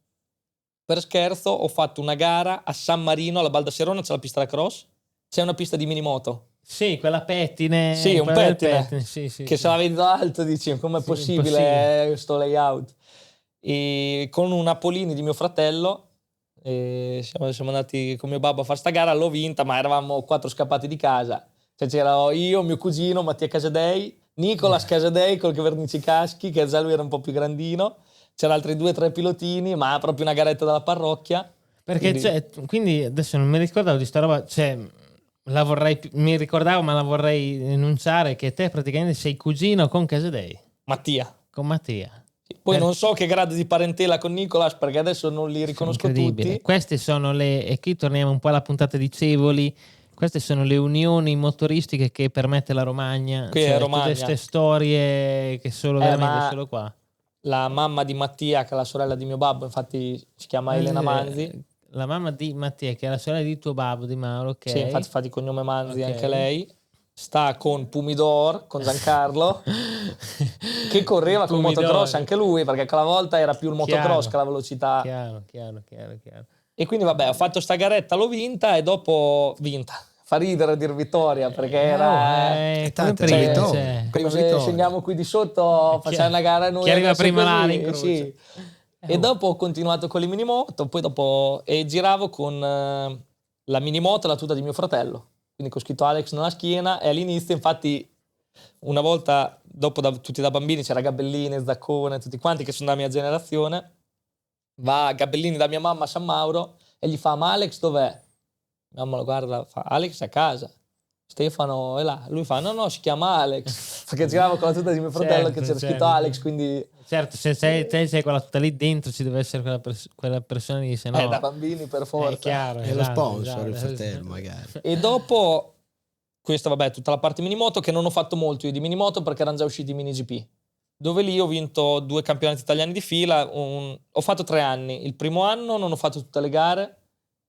S4: per scherzo ho fatto una gara a San Marino, alla Baldasserona c'è la pista da cross, c'è una pista di minimoto.
S3: Sì, quella pettine.
S4: Sì, un
S3: quella del
S4: pettine,
S3: Sì,
S4: che se la vedi da alto dici com'è
S3: Sì,
S4: possibile sto layout. E con una Polini di mio fratello siamo andati con mio babbo a fare sta gara, l'ho vinta, ma eravamo 4 scappati di casa, cioè c'era io, mio cugino Mattia Casadei, Nicolas Casadei col che vernici caschi, che già lui era un po' più grandino, c'erano altri 2 o 3 pilotini, ma proprio una garetta dalla parrocchia.
S3: Perché quindi adesso non mi ricordavo di sta roba, cioè mi ricordavo ma la vorrei enunciare che te praticamente sei cugino con Casadei,
S4: Mattia.
S3: con Mattia.
S4: Poi non so che grado di parentela con Nicolas perché adesso non li riconosco
S3: Incredibile.
S4: tutti.
S3: Queste sono e qui torniamo un po' alla puntata di Cevoli. Queste sono le unioni motoristiche che permette la Romagna.
S4: Qui è Romagna.
S3: Tutte queste storie che veramente solo qua.
S4: La mamma di Mattia, che è la sorella di mio babbo, infatti si chiama Elena Manzi.
S3: La mamma di Mattia, che è la sorella di tuo babbo, di Mauro, ok.
S4: Sì, infatti fa di cognome Manzi
S3: Ok.
S4: anche lei. Sta con Pumidor, con Giancarlo, che correva con
S3: Pumidor.
S4: motocross anche lui, perché quella volta era più il motocross che la velocità.
S3: Chiaro.
S4: E quindi vabbè, ho fatto sta garetta, l'ho vinta e dopo fa ridere a dir vittoria, perché era...
S3: come
S2: tanta
S3: prima,
S2: vittoria.
S3: cioè.
S2: Prima
S4: Come se
S2: vittoria.
S4: scendiamo qui di sotto, facciamo una gara noi.
S3: Chi arriva
S4: adesso
S3: prima
S4: così,
S3: là l'incrocio.
S4: sì. E dopo ho continuato con le minimoto, poi dopo giravo con la minimoto e la tuta di mio fratello, quindi con scritto Alex nella schiena, e all'inizio infatti una volta, dopo tutti da bambini, c'era Gabellini, Zaccone, tutti quanti che sono della mia generazione, va Gabellini da mia mamma a San Mauro e gli fa: ma Alex dov'è? Mia mamma lo guarda, fa: Alex è a casa. Stefano è là, lui fa: no, si chiama Alex, perché giravo con la tuta di mio fratello che c'era scritto Alex, quindi
S3: certo, se sei quella tuta lì dentro ci deve essere quella persona lì, se no
S4: da bambini per forza.
S3: è chiaro,
S2: È lo
S3: esatto,
S2: sponsor, il
S3: esatto.
S2: fratello magari.
S4: E dopo questa, vabbè, tutta la parte minimoto che non ho fatto molto io di minimoto perché erano già usciti i mini GP. dove lì ho vinto 2 campionati italiani di fila. Ho fatto 3 anni. Il primo anno non ho fatto tutte le gare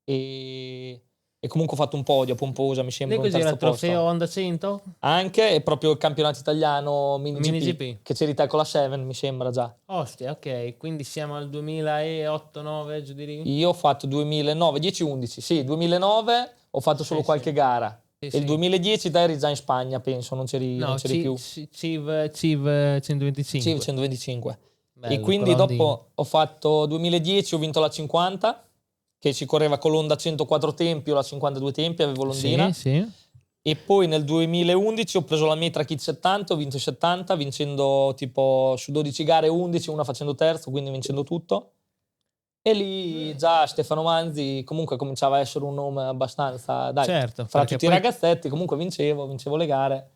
S4: e comunque ho fatto un podio a Pomposa, mi sembra,
S3: Lei
S4: un
S3: cos'era
S4: terzo
S3: il
S4: posto.
S3: trofeo Honda 100?
S4: Anche, è proprio il campionato italiano mini
S3: Mini
S4: GP,
S3: GP.
S4: che c'eri te con la 7, mi sembra già.
S3: Ostia, ok, quindi siamo al 2008-9 giù di lì?
S4: Io ho fatto 2009, 10-11, sì, 2009 ho fatto solo
S3: Sì,
S4: qualche
S3: sì.
S4: gara.
S3: Sì,
S4: E
S3: sì.
S4: il 2010 te eri già in Spagna, penso, non c'eri più.
S3: CIV 125.
S4: Sì, 125.
S3: Bello,
S4: E quindi
S3: con la Hondina.
S4: dopo ho fatto 2010, ho vinto la 50, che si correva con l'Honda 104 tempi o la 52 tempi, avevo l'Ondina.
S3: Sì, sì.
S4: E poi nel 2011 ho preso la Metra Kit 70, ho vinto i 70, vincendo tipo su 12 gare 11, una facendo terzo, quindi vincendo tutto. E lì già Stefano Manzi comunque cominciava a essere un nome abbastanza, dai,
S3: Certo,
S4: fra
S3: perché
S4: tutti i
S3: poi-
S4: ragazzetti, comunque vincevo le gare.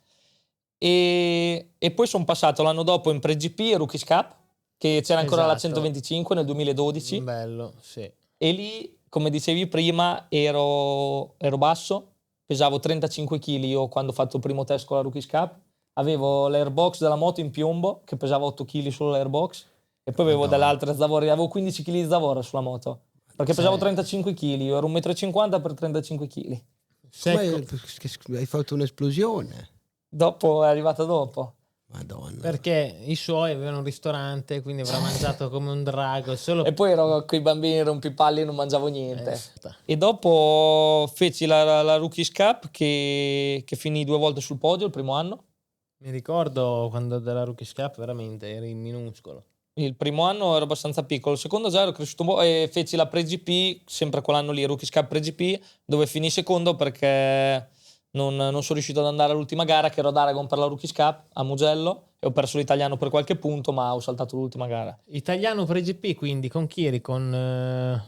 S4: E poi sono passato l'anno dopo in Pre-GP e Rookies Cup, che c'era ancora la
S3: Esatto.
S4: 125 nel 2012.
S3: Bello, sì.
S4: E lì, come dicevi prima, ero basso, pesavo 35 kg io quando ho fatto il primo test con la Rookies Cup. Avevo l'airbox della moto in piombo, che pesava 8 kg solo l'airbox, e poi avevo delle altre zavorre, avevo 15 kg di zavorra sulla moto, perché pesavo 35 kg, io ero 1,50 m per 35 kg.
S2: Come hai fatto un'esplosione?
S4: Dopo è arrivata dopo.
S2: Madonna.
S3: Perché i suoi avevano un ristorante, quindi avrà mangiato come un drago. Solo...
S4: E poi ero con i bambini rompipalli e non mangiavo niente.
S3: sta.
S4: E dopo feci la Rookies Cup che finì 2 volte sul podio il primo anno.
S3: Mi ricordo quando della Rookies Cup veramente eri minuscolo.
S4: Il primo anno ero abbastanza piccolo, il secondo già ero cresciuto un po' e feci la Pre-GP, sempre quell'anno lì, Rookies Cup Pre-GP, dove finì secondo perché non sono riuscito ad andare all'ultima gara, che ero ad Aragon per la Rookies Cup a Mugello, e ho perso l'italiano per qualche punto, ma ho saltato l'ultima gara.
S3: Italiano pre-GP, quindi con chi eri? Con...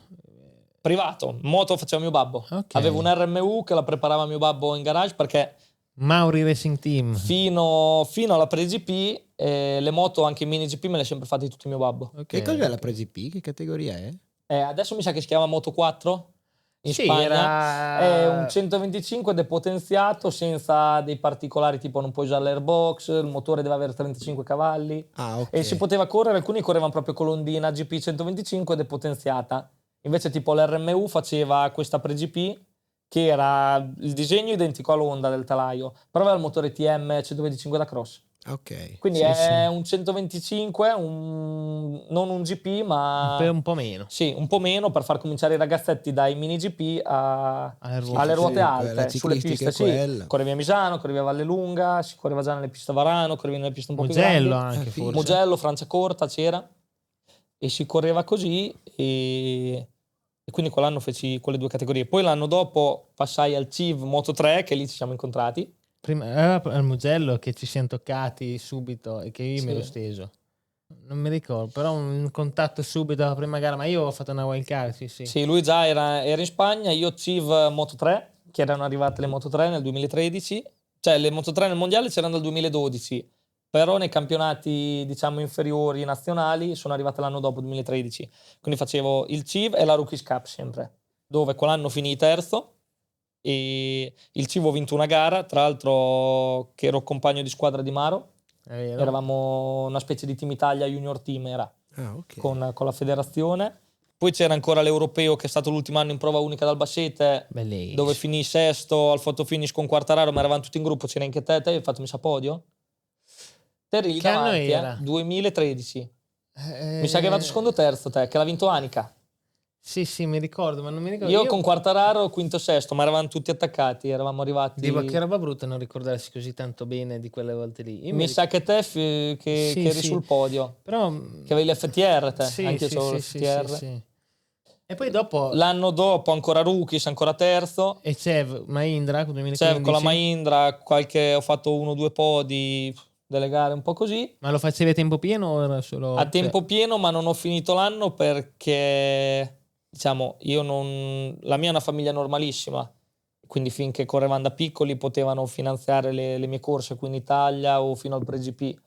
S4: Privato, moto faceva mio babbo.
S3: Ok.
S4: Avevo un RMU che la preparava mio babbo in garage perché
S3: Mauri Racing Team.
S4: fino alla Pre-GP le moto anche in mini GP me le ha sempre fatte tutti mio babbo.
S3: Ok.
S2: Che cos'è la Pre-GP? Che categoria è?
S4: Adesso mi sa che si chiama Moto 4 in
S3: Sì,
S4: Spagna.
S3: era-
S4: È un 125 depotenziato senza dei particolari, tipo non puoi usare l'airbox, il motore deve avere 35 cavalli.
S2: Ah, ok.
S4: E si poteva correre, alcuni correvano proprio con l'Ondina GP 125 depotenziata. Invece tipo l'RMU faceva questa Pre-GP che era il disegno identico all'Honda del telaio, però aveva il motore TM 125 da cross.
S2: Ok.
S4: Quindi
S3: Sì,
S4: è
S3: sì.
S4: un 125, non un GP, ma
S3: Un po' meno.
S4: sì, un po' meno per far cominciare i ragazzetti dai mini GP
S3: Alle ruote.
S4: alle ruote
S2: Sì,
S4: alte,
S2: la
S4: sulle
S2: ciclistica
S4: piste,
S2: è
S4: sì.
S2: quella.
S4: Correvi a Misano, correvi a Vallelunga, si correva già nelle piste a Varano, correvi nelle piste un po'
S3: Mugello
S4: più grandi.
S3: anche
S2: figo.
S3: forse.
S4: Mugello, Franciacorta c'era e si correva così e quindi quell'anno feci quelle 2 categorie. Poi l'anno dopo passai al CIV Moto 3, che lì ci siamo incontrati.
S3: Prima era al Mugello che ci siamo toccati subito e che io mi ero
S4: Sì.
S3: steso. Non mi ricordo, però un contatto subito alla prima gara, ma io ho fatto una wild card, sì, sì.
S4: Sì, lui già era in Spagna, io CIV Moto 3, che erano arrivate le Moto 3 nel 2013, cioè le Moto 3 nel mondiale c'erano dal 2012, però nei campionati diciamo inferiori nazionali sono arrivate l'anno dopo, 2013. Quindi facevo il CIV e la Rookies Cup sempre, dove quell'anno finì terzo e il CIV ho vinto una gara, tra l'altro che ero compagno di squadra di Maro,
S3: È vero.
S4: eravamo una specie di Team Italia Junior Team era.
S2: Ah, ok.
S4: Con la federazione. Poi c'era ancora l'Europeo che è stato l'ultimo anno in prova unica dal Bassete,
S3: Bellissimo.
S4: dove finì sesto al fotofinish con Quartararo, ma eravamo tutti in gruppo, c'era anche te hai fatto mi sa podio? Te eri lì
S3: Che anno
S4: davanti,
S3: era?
S4: 2013. Mi sa che è arrivato secondo o terzo te, che l'ha vinto Anica.
S3: Sì, sì, mi ricordo, ma non mi ricordo.
S4: Io con Quartararo quinto sesto, ma eravamo tutti attaccati, eravamo arrivati.
S3: Dico, che roba brutta non ricordarsi così tanto bene di quelle volte lì. Io
S4: Mi sa che te che
S3: Sì,
S4: eri
S3: sì.
S4: sul podio,
S3: Però...
S4: che avevi l'FTR te,
S3: Sì,
S4: anche io
S3: sì,
S4: c'avevo
S3: sì,
S4: l'FTR.
S3: sì, sì. E poi dopo...
S4: L'anno dopo ancora Rookies, ancora terzo.
S3: E c'è Mahindra con 2015.
S4: Cioè, con la Mahindra ho fatto 1 o 2 podi delle gare un po' così.
S3: Ma lo facevi a tempo pieno o era solo...
S4: A tempo pieno, ma non ho finito l'anno perché, diciamo, la mia è una famiglia normalissima. Quindi finché correvano da piccoli potevano finanziare le mie corse qui in Italia o fino al Pre-GP.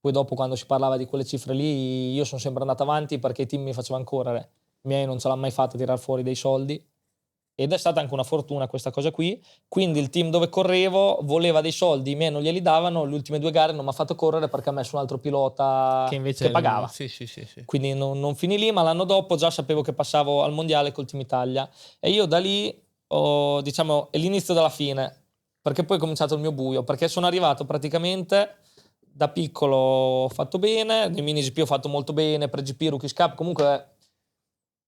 S4: Poi dopo, quando si parlava di quelle cifre lì, io sono sempre andato avanti perché i team mi facevano correre. I miei non ce l'hanno mai fatta tirare fuori dei soldi. ed è stata anche una fortuna questa cosa qui. Quindi il team dove correvo voleva dei soldi, i miei non glieli davano, le ultime 2 gare non mi ha fatto correre perché ha messo un altro pilota
S3: Che invece
S4: pagava.
S3: Sì.
S4: Quindi non finì lì, ma l'anno dopo già sapevo che passavo al mondiale col Team Italia, e io da lì diciamo è l'inizio della fine, perché poi è cominciato il mio buio, perché sono arrivato praticamente da piccolo, ho fatto bene, nei mini GP ho fatto molto bene, pre-GP, Rookies Cup, comunque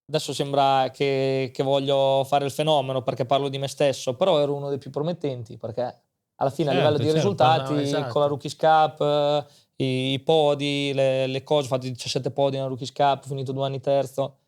S4: adesso sembra che voglio fare il fenomeno perché parlo di me stesso, però ero uno dei più promettenti, perché alla fine a livello di risultati,
S3: no, esatto.
S4: con la Rookies Cup, i podi, le cose, ho fatto 17 podi nella Rookies Cup, ho finito 2 anni terzo,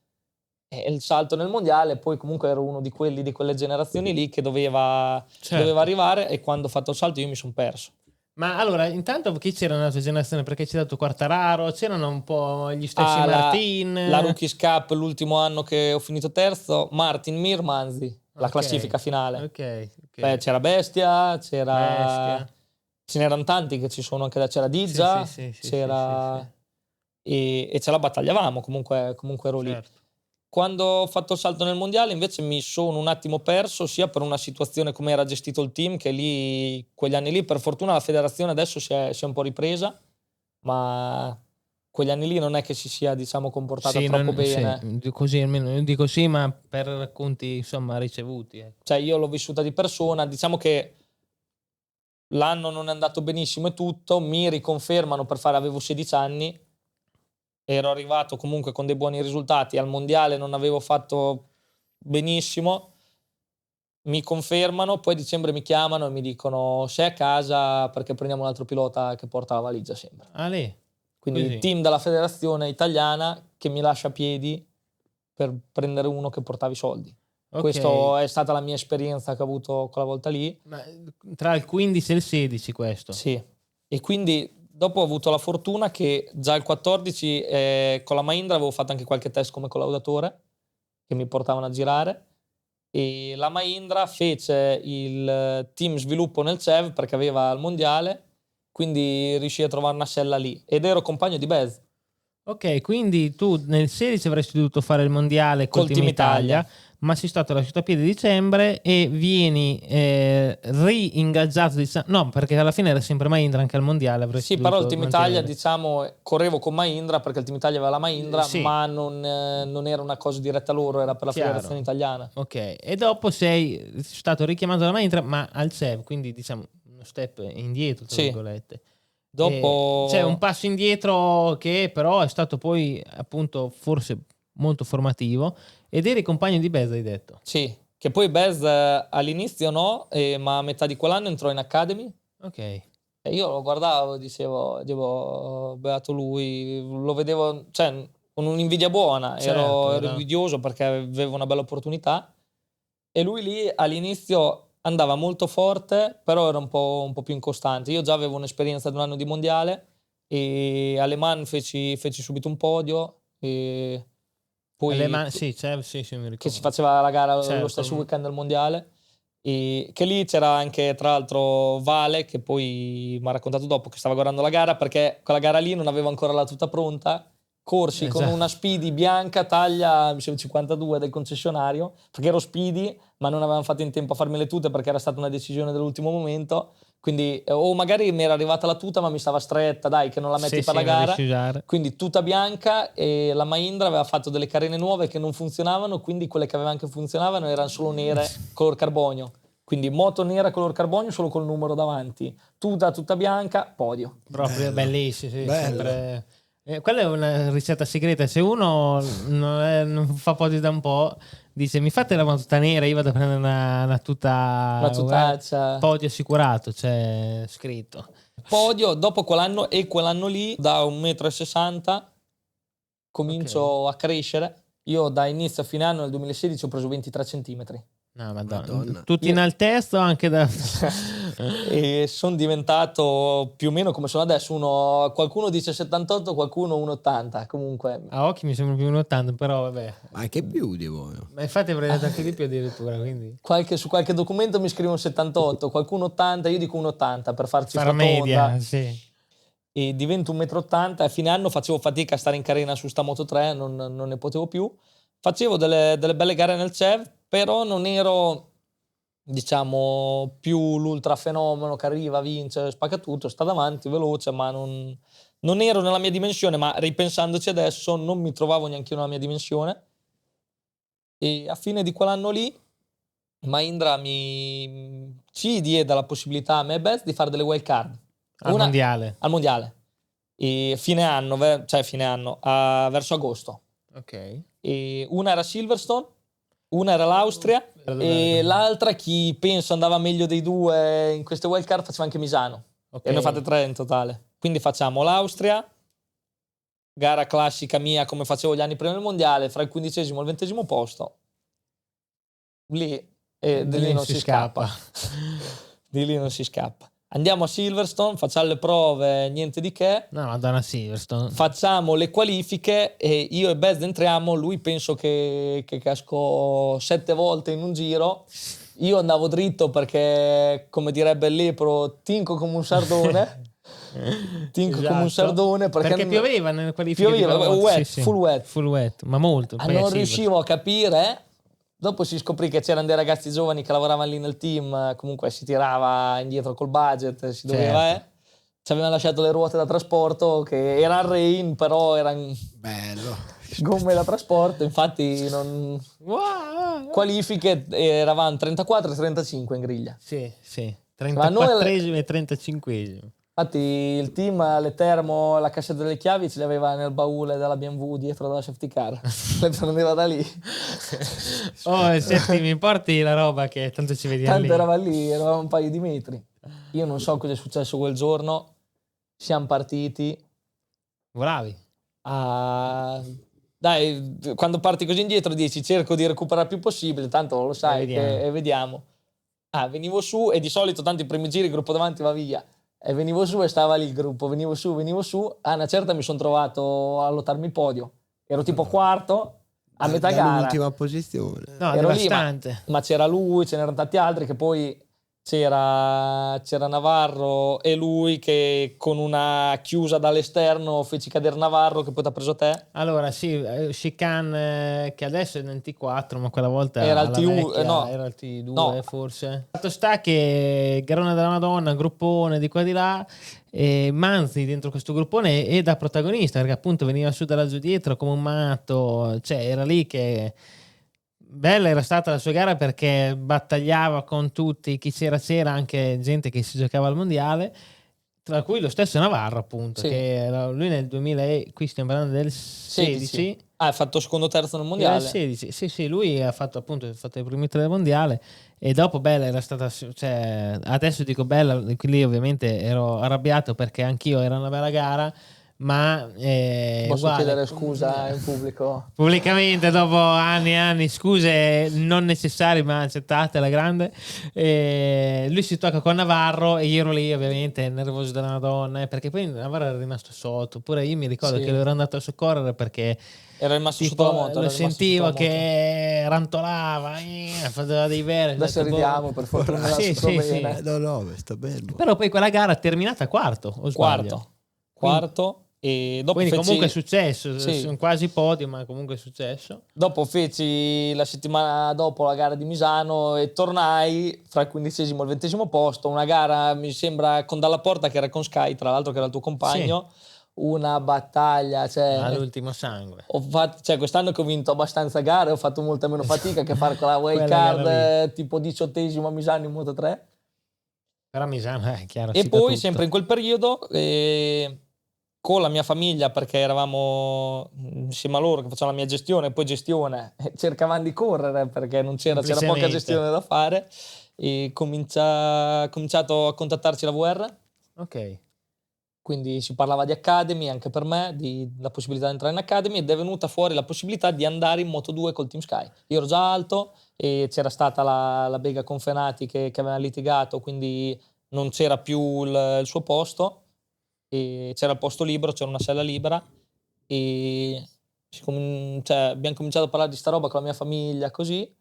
S4: e il salto nel mondiale, poi comunque ero uno di quelli di quelle generazioni lì che doveva arrivare, e quando ho fatto il salto io mi sono perso.
S3: Ma allora, intanto chi c'era nella tua generazione? Perché ci hai dato Quartararo, c'erano un po' gli stessi Martin.
S4: La Rookies Cup, l'ultimo anno che ho finito terzo, Martin, Mir, Manzi, la classifica finale.
S3: Ok.
S4: Beh, c'era Bestia, ce n'erano tanti che ci sono anche c'era Dizza, c'era. E ce la battagliavamo, comunque ero lì.
S3: Certo.
S4: Quando ho fatto il salto nel mondiale invece mi sono un attimo perso, sia per una situazione come era gestito il team, che lì quegli anni lì per fortuna la federazione adesso si è un po' ripresa, ma quegli anni lì non è che si sia, diciamo, comportata troppo bene.
S3: Sì, così almeno dico sì, ma per racconti insomma ricevuti.
S4: Cioè io l'ho vissuta di persona, diciamo che l'anno non è andato benissimo e tutto, mi riconfermano avevo 16 anni, ero arrivato comunque con dei buoni risultati, al mondiale non avevo fatto benissimo, mi confermano, poi a dicembre mi chiamano e mi dicono sei a casa perché prendiamo un altro pilota che porta la valigia sempre. Quindi il team della federazione italiana che mi lascia a piedi per prendere uno che portava i soldi. Okay. Questa è stata la mia esperienza che ho avuto quella volta lì.
S3: Ma tra il 15 e il 16 questo?
S4: Sì, e quindi dopo ho avuto la fortuna che già il 14 con la Mahindra avevo fatto anche qualche test come collaudatore che mi portavano a girare, e la Mahindra fece il team sviluppo nel CEV perché aveva il mondiale, quindi riuscii a trovare una sella lì ed ero compagno di Bez.
S3: Ok, quindi tu nel 16 avresti dovuto fare il mondiale col Team Italia, ma sei stato lasciato a piedi a dicembre e vieni ri-ingaggiato, no, perché alla fine era sempre Mahindra anche al mondiale.
S4: Sì, però il Team Italia, diciamo, correvo con Mahindra perché il Team Italia aveva la Mahindra, ma non era una cosa diretta a loro, era per la federazione italiana.
S3: Ok, e dopo sei stato richiamato dalla Mahindra, ma al CEV, quindi diciamo uno step indietro, tra virgolette.
S4: Dopo
S3: c'è un passo indietro che però è stato poi appunto forse molto formativo, ed eri compagno di Bez, hai detto.
S4: Sì, che poi Bez all'inizio no, ma a metà di quell'anno entrò in Academy.
S3: Ok.
S4: E io lo guardavo e dicevo beato lui, lo vedevo, cioè, con un'invidia buona, ero invidioso perché avevo una bella opportunità, e lui lì all'inizio andava molto forte, però era un po' più incostante. Io già avevo un'esperienza di un anno di mondiale e alle Man feci subito un podio, e poi
S3: sì, mi ricordo.
S4: Che si faceva la gara lo stesso weekend del mondiale, e che lì c'era anche tra l'altro Vale, che poi mi ha raccontato dopo che stava guardando la gara perché quella gara lì non avevo ancora la tuta pronta, corsi con una Speedy bianca taglia 52 del concessionario perché ero Speedy, ma non avevamo fatto in tempo a farmi le tute perché era stata una decisione dell'ultimo momento, quindi o magari mi era arrivata la tuta ma mi stava stretta, dai che non la metti per la gara, quindi tuta bianca, e la Mahindra aveva fatto delle carene nuove che non funzionavano, quindi quelle che avevano che funzionavano erano solo nere color carbonio, quindi moto nera color carbonio solo col numero davanti, tuta bianca, podio.
S3: Proprio bellissimo, sì, sempre. Quella è una ricetta segreta. Se uno non fa podio da un po', dice mi fate la tuta nera, io vado a prendere una tutaccia, podio assicurato, c'è scritto.
S4: Podio dopo quell'anno, e quell'anno lì da 1,60 m comincio a crescere. Io da inizio a fine anno nel 2016 ho preso 23 centimetri.
S3: No, Madonna. Tutti in altezza o anche da...
S4: E sono diventato più o meno come sono adesso, qualcuno dice 78, qualcuno 1,80, comunque.
S3: A occhi mi sembra più 1,80, però vabbè.
S2: Ma anche più di voi.
S3: Ma infatti avrei detto anche di più addirittura, quindi.
S4: Su qualche documento mi scrivono 78, qualcuno 80, io dico 1,80 per farci
S3: far media, sì.
S4: E divento 1,80 m, e a fine anno facevo fatica a stare in carena su sta Moto 3, non ne potevo più. Facevo delle belle gare nel CEV, però non ero, diciamo, più l'ultra fenomeno che arriva, vince, spacca tutto, sta davanti, veloce, ma non ero nella mia dimensione, ma ripensandoci adesso non mi trovavo neanche io nella mia dimensione. E a fine di quell'anno lì Mahindra ci diede la possibilità a me e Bez di fare delle wild card
S3: Al mondiale.
S4: E fine anno, verso agosto.
S3: Ok.
S4: E una era Silverstone, una era l'Austria e l'altra, chi penso andava meglio dei due in queste wild card, faceva anche Misano.
S3: Okay.
S4: E ne ho fatte 3 in totale. Quindi facciamo l'Austria, gara classica mia come facevo gli anni prima del mondiale, fra il 15° e il 20° posto. Lì di lì non si scappa. Di lì non si scappa. Andiamo a Silverstone, facciamo le prove, niente di che.
S3: No, Madonna Silverstone.
S4: Facciamo le qualifiche e io e Bez entriamo. Lui penso che casco 7 volte in un giro. Io andavo dritto perché, come direbbe il lepro, tinco come un sardone. Come un sardone perché
S3: pioveva nelle qualifiche.
S4: Pioveva, wet,
S3: sì.
S4: Full wet,
S3: ma molto.
S4: Non riuscivo a capire. Dopo si scoprì che c'erano dei ragazzi giovani che lavoravano lì nel team, comunque si tirava indietro col budget, si doveva, ci avevano lasciato le ruote da trasporto, che era il rain, però erano gomme da trasporto, infatti qualifiche eravamo 34 e 35 in griglia.
S3: Sì, 34esimo e 35esimo.
S4: Infatti il team, le termo, la cassetta delle chiavi ce le aveva nel baule della BMW dietro dalla safety car. Le prendeva da lì.
S3: Senti, mi porti la roba che tanto ci vediamo lì.
S4: Tanto eravamo un paio di metri. Io non so cosa è successo quel giorno. Siamo partiti.
S3: Volavi?
S4: Dai, quando parti così indietro dici cerco di recuperare il più possibile, tanto lo sai e vediamo. Venivo su e di solito tanto i primi giri il gruppo davanti va via. E venivo su e stava lì il gruppo, venivo su. A una certa mi sono trovato a lottarmi il podio. Ero tipo quarto, a metà gara.
S2: L'ultima posizione.
S3: No,
S4: ero lì,
S3: devastante.
S4: ma c'era lui, ce n'erano tanti altri, che poi c'era Navarro e lui che con una chiusa dall'esterno feci cadere Navarro, che poi ti ha preso te.
S3: Allora sì, chicane che adesso è nel T4, ma quella volta
S4: era il T1,
S3: era il T2 forse. Fatto sta che Garona della Madonna, gruppone di qua di là, e Manzi dentro questo gruppone è da protagonista, perché appunto veniva su da laggiù dietro come un matto, cioè era lì che... Bella era stata la sua gara perché battagliava con tutti, chi c'era, anche gente che si giocava al mondiale, tra cui lo stesso Navarro appunto, che lui nel 2000, qui stiamo parlando del 16.
S4: Ha fatto secondo o terzo nel mondiale.
S3: 16, sì, lui ha fatto i primi 3 del mondiale e dopo Bella era stata, cioè adesso dico Bella, quindi ovviamente ero arrabbiato perché anch'io era una bella gara. Ma
S4: posso chiedere scusa in pubblico?
S3: Pubblicamente dopo anni e anni, scuse non necessarie ma accettate alla grande. Lui si tocca con Navarro e io ero lì ovviamente nervoso della Madonna, perché poi Navarro era rimasto sotto, oppure io mi ricordo che lo ero andato a soccorrere perché
S4: era rimasto sotto la moto,
S3: lo sentivo che rantolava, faceva dei veri.
S4: Adesso ridiamo, per fortuna.
S3: Sì.
S2: No, sta bello.
S3: Però poi quella gara è terminata quarto o sbaglio?
S4: Quarto. E dopo
S3: quindi comunque è successo, sono quasi podio, ma comunque è successo.
S4: Dopo feci la settimana dopo la gara di Misano e tornai fra il 15° e il 20° posto, una gara mi sembra con Dalla Porta che era con Sky, tra l'altro che era il tuo compagno, una battaglia,
S3: all'ultimo sangue.
S4: Quest'anno che ho vinto abbastanza gare ho fatto molta meno fatica che fare con la wild card tipo 18° a Misano in Moto 3.
S3: Però Misano è chiaro.
S4: E poi sempre in quel periodo con la mia famiglia, perché eravamo insieme a loro che facevano la mia gestione e poi gestione, cercavamo di correre perché c'era poca gestione da fare e cominciato a contattarci la VR.
S3: Ok.
S4: Quindi si parlava di Academy anche per me, la possibilità di entrare in Academy, ed è venuta fuori la possibilità di andare in Moto2 col Team Sky. Io ero già alto e c'era stata la bega con Fenati che aveva litigato, quindi non c'era più il suo posto. E c'era il posto libero, c'era una sella libera e abbiamo cominciato a parlare di sta roba con la mia famiglia così,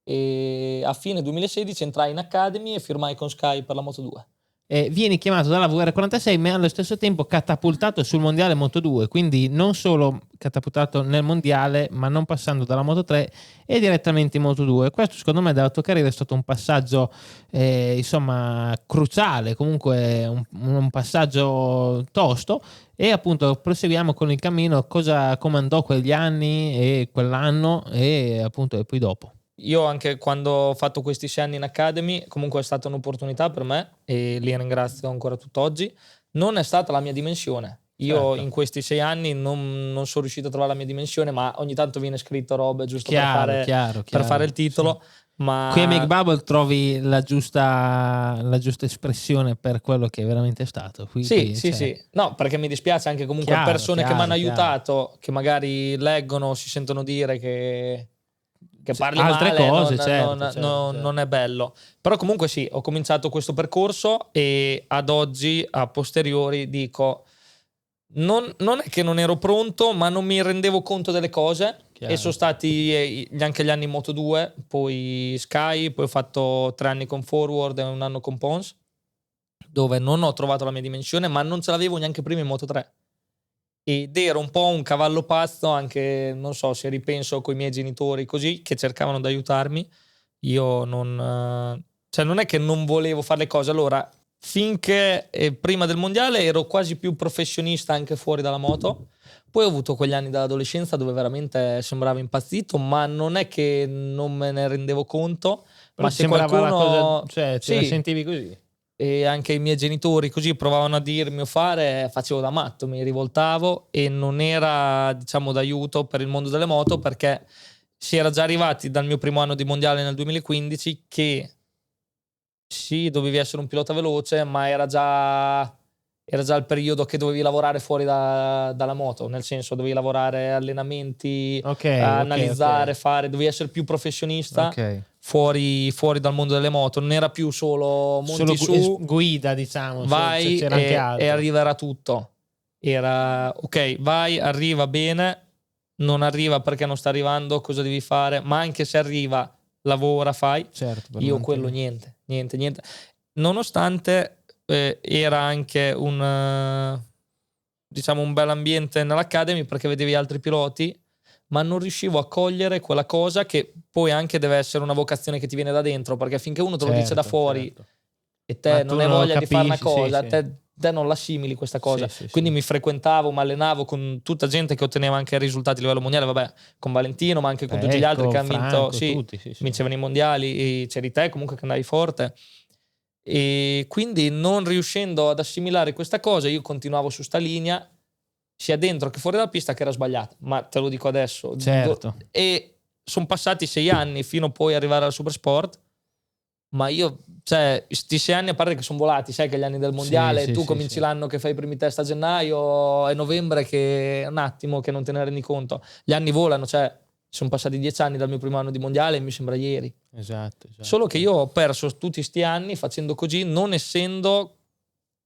S4: e a fine 2016 entrai in Academy e firmai con Sky per la Moto2.
S3: Vieni chiamato dalla VR46 ma allo stesso tempo catapultato sul mondiale Moto2, quindi non solo catapultato nel mondiale, ma non passando dalla Moto 3 e direttamente in Moto 2. Questo secondo me della tua carriera è stato un passaggio insomma cruciale, comunque un passaggio tosto. E appunto proseguiamo con il cammino. Come andò quegli anni e quell'anno e appunto e poi dopo?
S4: Io anche quando ho fatto questi 6 anni in Academy, comunque è stata un'opportunità per me e li ringrazio ancora tutt'oggi. Non è stata la mia dimensione. Io
S3: Certo.
S4: in questi 6 anni non sono riuscito a trovare la mia dimensione, ma ogni tanto viene scritto robe giusto
S3: Chiaro.
S4: per fare il titolo.
S3: Sì.
S4: Ma
S3: Qui a Make Bubble trovi la giusta espressione per quello che è veramente stato.
S4: Sì. No, perché mi dispiace anche comunque persone che mi hanno aiutato, che magari leggono, si sentono dire che parli
S3: altre
S4: male,
S3: cose,
S4: certo. Non è bello. Però comunque sì, ho cominciato questo percorso e ad oggi, a posteriori, dico non è che non ero pronto, ma non mi rendevo conto delle cose.
S3: Chiaro.
S4: E sono stati anche gli anni in Moto 2, poi Sky, poi ho fatto 3 anni con Forward e un anno con Pons, dove non ho trovato la mia dimensione, ma non ce l'avevo neanche prima in Moto 3. Ed ero un po' un cavallo pazzo, anche non so se ripenso coi miei genitori così, che cercavano di aiutarmi. Io non è che non volevo fare le cose. Allora, finché prima del mondiale ero quasi più professionista anche fuori dalla moto. Poi ho avuto quegli anni dell'adolescenza dove veramente sembravo impazzito, ma non è che non me ne rendevo conto.
S3: Però
S4: ma se
S3: sembrava
S4: qualcuno,
S3: la cosa, cioè te la
S4: sì,
S3: sentivi così.
S4: e anche i miei genitori così provavano a dirmi o fare, facevo da matto, mi rivoltavo e non era, diciamo, d'aiuto per il mondo delle moto, perché si era già arrivati dal mio primo anno di mondiale nel 2015 che sì, dovevi essere un pilota veloce, ma era già il periodo che dovevi lavorare fuori dalla moto, nel senso dovevi lavorare allenamenti, analizzare, fare, dovevi essere più professionista. Fuori dal mondo delle moto, non era più solo monti su,
S3: guida, diciamo,
S4: vai
S3: c'era anche altro.
S4: E arriverà tutto. Era ok, vai, arriva bene, non arriva perché non sta arrivando, cosa devi fare? Ma anche se arriva, lavora, fai.
S3: Certo,
S4: Io quello niente. Nonostante era anche diciamo un bel ambiente nell'Academy, perché vedevi altri piloti, ma non riuscivo a cogliere quella cosa che poi anche deve essere una vocazione che ti viene da dentro, perché finché uno te lo dice da fuori e te non hai voglia di fare una cosa, te non l'assimili questa cosa. Quindi mi frequentavo, mi allenavo con tutta gente che otteneva anche risultati a livello mondiale, vabbè, con Valentino, ma anche con tutti gli altri che hanno vinto, vincevano i mondiali, e c'eri te comunque che andavi forte. E quindi non riuscendo ad assimilare questa cosa, io continuavo su sta linea, sia dentro che fuori dalla pista, che era sbagliata, ma te lo dico adesso. E sono passati 6 anni fino poi ad arrivare al Supersport, ma io, cioè, sti 6 anni, a parte che sono volati, sai che gli anni del mondiale, tu cominci l'anno che fai i primi test a gennaio e novembre, che è un attimo che non te ne rendi conto. Gli anni volano, cioè sono passati 10 anni dal mio primo anno di mondiale e mi sembra ieri.
S3: Esatto.
S4: Solo che io ho perso tutti sti anni facendo così, non essendo,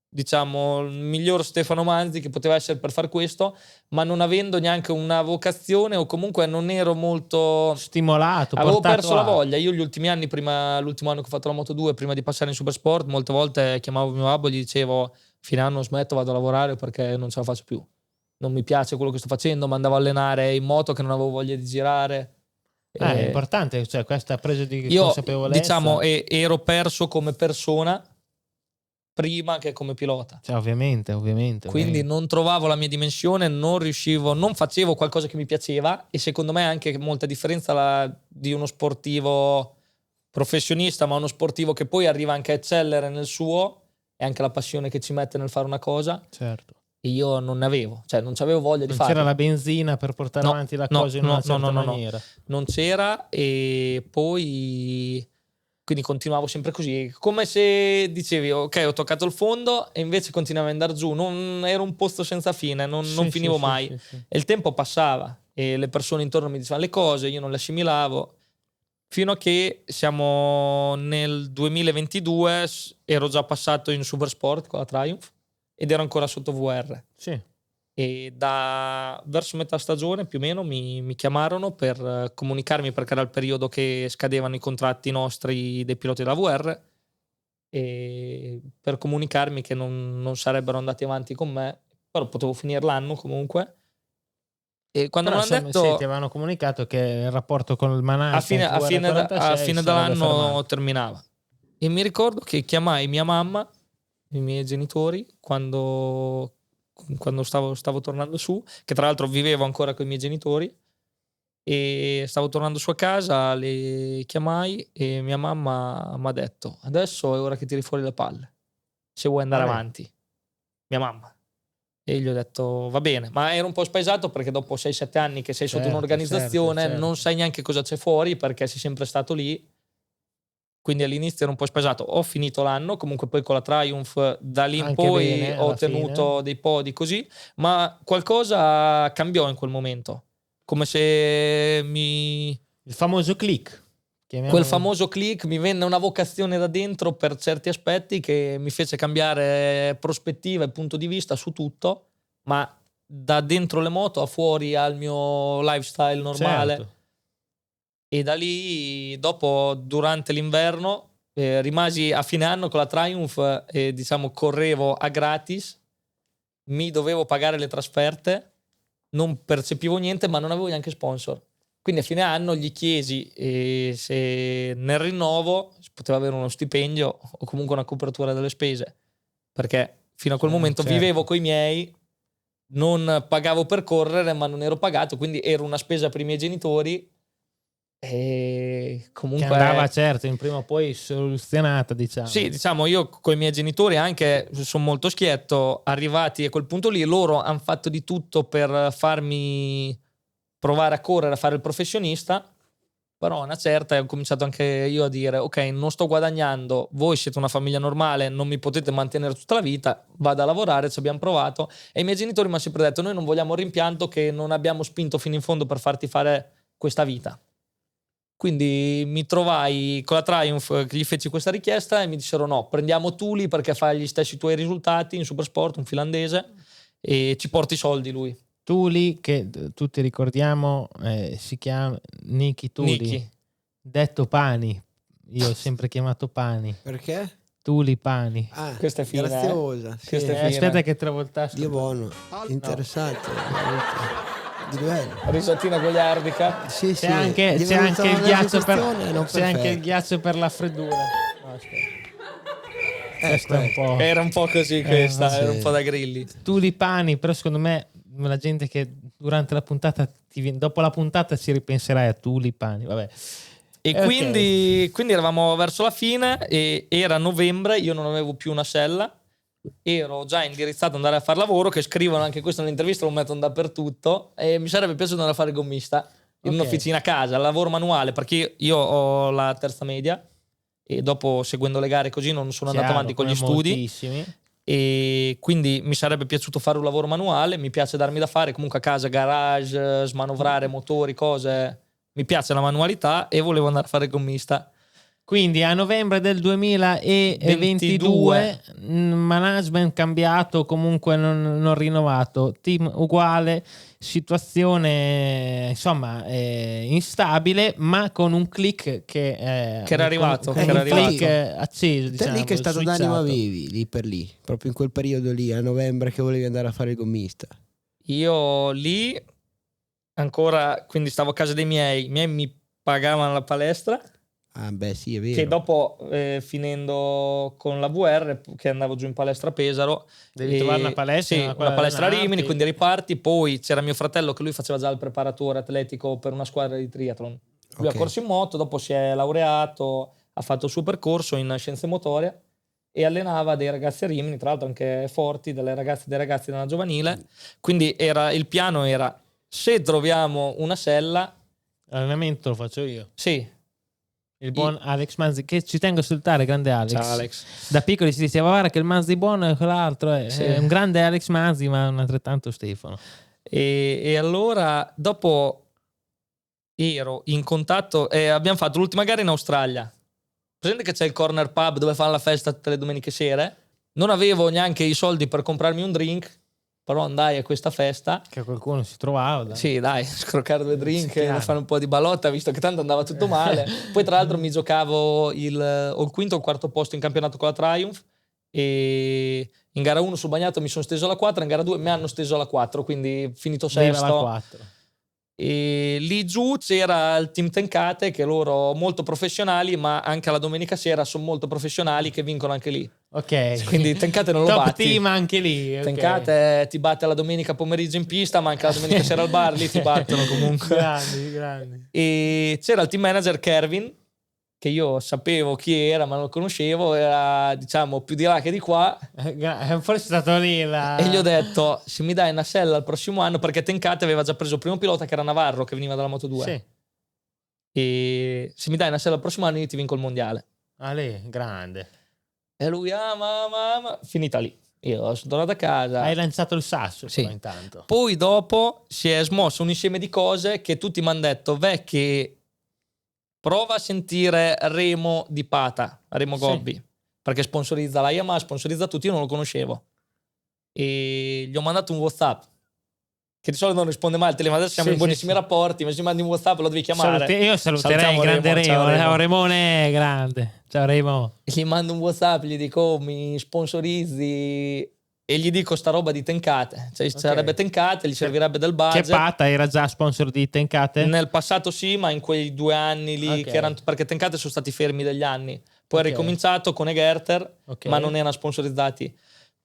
S4: diciamo, il miglior Stefano Manzi che poteva essere per far questo, ma non avendo neanche una vocazione, o comunque non ero molto
S3: stimolato,
S4: avevo perso la voglia. Io gli ultimi anni, l'ultimo anno che ho fatto la Moto 2, prima di passare in Supersport, molte volte chiamavo mio babbo e gli dicevo: fine anno smetto, vado a lavorare perché non ce la faccio più, non mi piace quello che sto facendo. Mi andavo a allenare in moto che non avevo voglia di girare.
S3: È importante, cioè, questa presa di consapevolezza.
S4: Io, diciamo, ero perso come persona prima che come pilota.
S3: Cioè, ovviamente.
S4: Quindi non trovavo la mia dimensione, non riuscivo, non facevo qualcosa che mi piaceva, e secondo me anche molta differenza di uno sportivo professionista, ma uno sportivo che poi arriva anche a eccellere nel suo, e anche la passione che ci mette nel fare una cosa.
S3: Certo.
S4: E io non ne avevo, cioè non c'avevo voglia di farlo.
S3: Non c'era la benzina per portare avanti la cosa in una certa maniera.
S4: Non c'era, e poi quindi continuavo sempre così, come se dicevi ok, ho toccato il fondo, e invece continuavo ad andare giù, non era un pozzo senza fine, non finivo mai. E il tempo passava e le persone intorno mi dicevano le cose, io non le assimilavo, fino a che siamo nel 2022, ero già passato in Supersport con la Triumph ed ero ancora sotto VR. E verso metà stagione più o meno mi chiamarono per comunicarmi, perché era il periodo che scadevano i contratti nostri dei piloti della VR, e per comunicarmi che non sarebbero andati avanti con me, però potevo finire l'anno comunque, E quando
S3: Però,
S4: me l'hanno detto,
S3: sì, ti avevano comunicato che il rapporto con il management
S4: a fine
S3: sarebbe
S4: dell'anno
S3: fermato.
S4: terminava. E mi ricordo che chiamai mia mamma, i miei genitori, quando stavo tornando su, che tra l'altro vivevo ancora con i miei genitori, e stavo tornando su a casa, le chiamai e mia mamma mi ha detto: adesso è ora che tiri fuori le palle, se vuoi andare
S3: Vabbè.
S4: avanti. Mia mamma. E gli ho detto va bene, ma ero un po' spaesato perché dopo 6-7 anni che sei sotto
S3: Certo,
S4: un'organizzazione
S3: certo.
S4: non sai neanche cosa c'è fuori perché sei sempre stato lì. Quindi all'inizio ero un po' spaesato. Ho finito l'anno, comunque poi con la Triumph da lì in
S3: Anche
S4: poi
S3: bene,
S4: ho
S3: alla
S4: ottenuto
S3: fine.
S4: dei podi così, ma qualcosa cambiò in quel momento. Come se
S3: Il famoso click.
S4: quel famoso click mi venne una vocazione da dentro per certi aspetti che mi fece cambiare prospettiva e punto di vista su tutto, ma da dentro le moto a fuori al mio lifestyle normale.
S3: Certo.
S4: E da lì, dopo, durante l'inverno, rimasi a fine anno con la Triumph e diciamo correvo a gratis, mi dovevo pagare le trasferte, non percepivo niente, ma non avevo neanche sponsor. Quindi a fine anno gli chiesi se nel rinnovo si poteva avere uno stipendio o comunque una copertura delle spese, perché fino a quel momento
S3: certo.
S4: vivevo coi miei, non pagavo per correre, ma non ero pagato, quindi era una spesa per i miei genitori. E
S3: Che
S4: comunque
S3: andava certo in prima o poi soluzionata, diciamo.
S4: sì, diciamo io con i miei genitori anche sono molto schietto, arrivati a quel punto lì loro hanno fatto di tutto per farmi provare a correre, a fare il professionista, però a una certa ho cominciato anche io a dire ok, non sto guadagnando, voi siete una famiglia normale, non mi potete mantenere tutta la vita, vado a lavorare, ci abbiamo provato. E i miei genitori mi hanno sempre detto noi non vogliamo il rimpianto che non abbiamo spinto fino in fondo per farti fare questa vita. Quindi mi trovai con la Triumph che gli feci questa richiesta e mi dissero no, prendiamo Tuli perché fa gli stessi tuoi risultati in Supersport, un finlandese, e ci porti i soldi lui.
S3: Tuli, che tutti ricordiamo, si chiama Niki Tuli,
S4: Niki.
S3: detto Pani. Io ho sempre chiamato Pani.
S2: Perché?
S3: Tuli Pani.
S2: Ah,
S4: Questa è fine,
S2: graziosa. Sì.
S4: Questa è fine.
S3: Aspetta che trovo il tasto.
S2: Dio buono, interessante. Di livello.
S4: Risatina goliardica.
S2: Sì,
S3: C'è anche il ghiaccio c'è anche il ghiaccio per la freddura. No, questo è un po'.
S4: Era un po' così questa,
S2: sì.
S4: era un po' da grilli.
S3: Tuli Pani, però secondo me la gente che durante la puntata dopo la puntata ci ripenserai a Tuli Pani, vabbè.
S4: E
S3: Ok.
S4: quindi eravamo verso la fine e era novembre, io non avevo più una sella, ero già indirizzato ad andare a fare lavoro, che scrivono anche questo nell'intervista, lo mettono dappertutto, e mi sarebbe piaciuto andare a fare gommista in un'officina a casa, lavoro manuale, perché io ho la terza media e dopo seguendo le gare così non sono andato avanti con gli studi.
S3: Moltissimi.
S4: E quindi mi sarebbe piaciuto fare un lavoro manuale, mi piace darmi da fare, comunque a casa garage, smanovrare motori, cose, mi piace la manualità e volevo andare a fare gommista.
S3: Quindi a novembre del 2022 management cambiato, comunque non rinnovato, team uguale, situazione insomma instabile, ma con un click che
S4: era arrivato,
S3: con
S4: che era
S3: un click
S4: arrivato.
S3: acceso,
S2: Te
S3: diciamo,
S2: lì che stato
S3: switchato.
S2: d'animo avevi lì per lì, proprio in quel periodo lì, a novembre che volevi andare a fare il gommista?
S4: Io lì ancora, quindi stavo a casa dei miei, mi pagavano la palestra.
S2: Ah beh sì, è vero.
S4: Che dopo finendo con la VR, che andavo giù in palestra a Pesaro,
S3: Devi trovare una palestra,
S4: sì, una palestra a Rimini,
S3: allenarti.
S4: quindi riparti. Poi c'era mio fratello che lui faceva già il preparatore atletico per una squadra di triathlon. Lui
S2: Ok.
S4: ha corso in moto, dopo si è laureato, ha fatto il suo percorso in scienze motorie e allenava dei ragazzi a Rimini, tra l'altro anche forti, delle ragazze e dei ragazzi della giovanile. Quindi il piano era, se troviamo una sella,
S3: L'allenamento lo faccio io.
S4: sì.
S3: Il buon Alex Manzi, che ci tengo a salutare, grande Alex.
S4: Ciao Alex.
S3: Da piccoli si diceva guarda che il Manzi buono e quell'altro è,
S4: Sì.
S3: è un grande Alex Manzi, ma un altrettanto Stefano.
S4: E allora dopo ero in contatto e abbiamo fatto l'ultima gara in Australia. Presente che c'è il corner pub dove fanno la festa tutte le domeniche sere? Non avevo neanche i soldi per comprarmi un drink, però andai a questa festa.
S3: Che qualcuno si trovava. Dai.
S4: Sì, dai, scroccare due drink
S3: Sì,
S4: e fare un po' di balotta, visto che tanto andava tutto male. Poi tra l'altro mi giocavo o il quinto o il quarto posto in campionato con la Triumph e in gara 1 sul bagnato mi sono steso alla 4, in gara 2 mi hanno steso alla 4, quindi finito
S3: Viva la
S4: sesto.
S3: 4.
S4: E lì giù c'era il team Tenkate, che loro molto professionali, ma anche alla domenica sera sono molto professionali, che vincono anche lì.
S3: Ok.
S4: Quindi Tenkate non lo
S3: Top
S4: batti.
S3: team anche lì. ok.
S4: Tenkate ti batte la domenica pomeriggio in pista, ma anche la domenica sera al bar, lì ti battono comunque.
S3: Grandi.
S4: E c'era il team manager Kervin, che io sapevo chi era, ma non lo conoscevo, era diciamo più di là che di qua.
S3: Forse è stato lì la...
S4: E gli ho detto, se mi dai una sella il prossimo anno, perché Tenkate aveva già preso il primo pilota che era Navarro, che veniva dalla Moto2.
S3: Sì.
S4: E se mi dai una sella il prossimo anno io ti vinco il mondiale.
S3: Ah, lì, grande.
S4: E lui, mamma, finita lì. Io sono tornato a casa.
S3: Hai lanciato il sasso,
S4: Sì.
S3: però, intanto.
S4: Poi dopo si è smosso un insieme di cose che tutti mi hanno detto, che prova a sentire Remo di Pata, Remo
S3: Sì.
S4: Gobbi, perché sponsorizza la Yamaha, sponsorizza tutti, io non lo conoscevo. E gli ho mandato un WhatsApp, che di solito non risponde mai al telefono, adesso siamo
S3: Sì,
S4: in buonissimi
S3: sì.
S4: rapporti, ma se mi mandi un WhatsApp lo devi chiamare.
S3: Io saluterei il
S4: Salutiamo
S3: grande
S4: Remo, ciao
S3: Remo.
S4: Remo.
S3: Remone, grande. Ciao Remo.
S4: E gli mando un WhatsApp, gli dico, mi sponsorizzi, e gli dico sta roba di Tenkate, cioè sarebbe Tenkate, gli servirebbe del budget.
S3: Che Pata era già sponsor di Tenkate?
S4: Nel passato sì, ma in quei 2 anni lì,
S3: Ok.
S4: che erano, perché Tenkate sono stati fermi degli anni. Poi
S3: Ok.
S4: è ricominciato con Egerter,
S3: Ok.
S4: ma non erano sponsorizzati.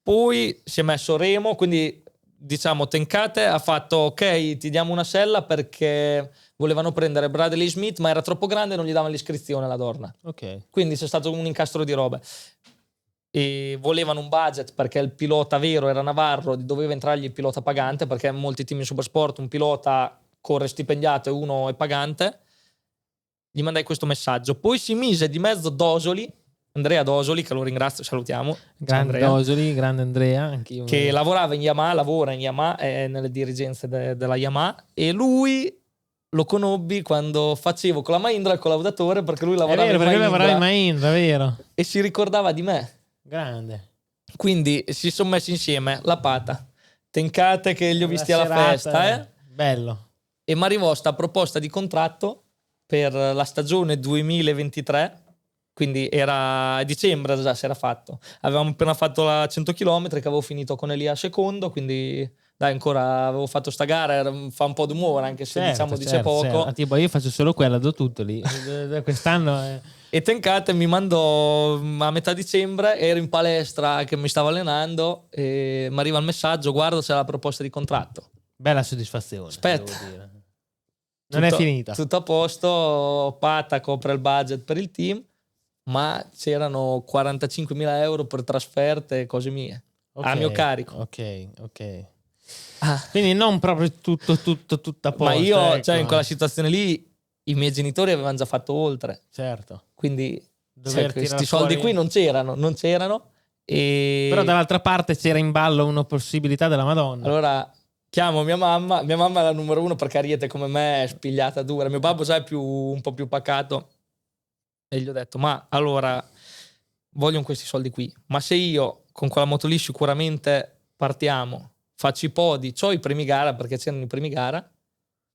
S4: Poi si è messo Remo, quindi diciamo Tenkate ha fatto ok, ti diamo una sella perché volevano prendere Bradley Smith, ma era troppo grande e non gli davano l'iscrizione alla Dorna.
S3: Ok.
S4: Quindi c'è stato un incastro di robe. E volevano un budget perché il pilota vero era Navarro, doveva entrargli il pilota pagante, perché molti team in Supersport un pilota corre stipendiato e uno è pagante. Gli mandai questo messaggio. Poi si mise di mezzo Dosoli, Andrea Dosoli, che lo ringrazio, salutiamo. Ciao,
S3: Grande
S4: Andrea,
S3: Dosoli, grande Andrea. Anch'io.
S4: che lavora in Yamaha, è nelle dirigenze della Yamaha, e lui lo conobbi quando facevo con la Mahindra il collaudatore, perché lui
S3: È
S4: lavorava
S3: vero,
S4: in
S3: perché lui lavorava in
S4: Mahindra
S3: Mahindra, è vero.
S4: e si ricordava di me.
S3: Grande.
S4: Quindi si sono messi insieme la Pata, Tenkate che li ho visti alla
S3: serata,
S4: festa,
S3: Bello.
S4: e mi arrivò sta proposta di contratto per la stagione 2023, quindi era a dicembre già si era fatto. Avevamo appena fatto la 100 km che avevo finito con Elia secondo, quindi dai, ancora avevo fatto sta gara, fa un po' d'umore anche se diciamo dice poco.
S3: Certo. Tipo, io faccio solo quella, do tutto lì. Quest'anno
S4: E Tenkate mi mandò a metà dicembre, ero in palestra che mi stavo allenando e mi arriva il messaggio, guarda c'è la proposta di contratto.
S3: bella soddisfazione.
S4: Aspetta.
S3: devo dire. Non è finita.
S4: Tutto a posto, Pata copre il budget per il team, ma c'erano 45.000 euro per trasferte e cose mie, a mio carico.
S3: Ok.
S4: Ah.
S3: Quindi non proprio tutto a posto.
S4: Ma io,
S3: ecco.
S4: cioè in quella situazione lì, i miei genitori avevano già fatto oltre.
S3: Certo.
S4: Quindi
S3: Dover
S4: questi
S3: tirar
S4: soldi
S3: fuori-
S4: qui non c'erano. E
S3: Però dall'altra parte c'era in ballo una possibilità della Madonna.
S4: allora chiamo mia mamma è la numero 1 perché Ariete come me è spigliata dura. Mio babbo già è un po' più pacato e gli ho detto, ma allora vogliono questi soldi qui, ma se io con quella moto lì sicuramente partiamo, faccio i podi, c'ho i primi gara perché c'erano i primi gara,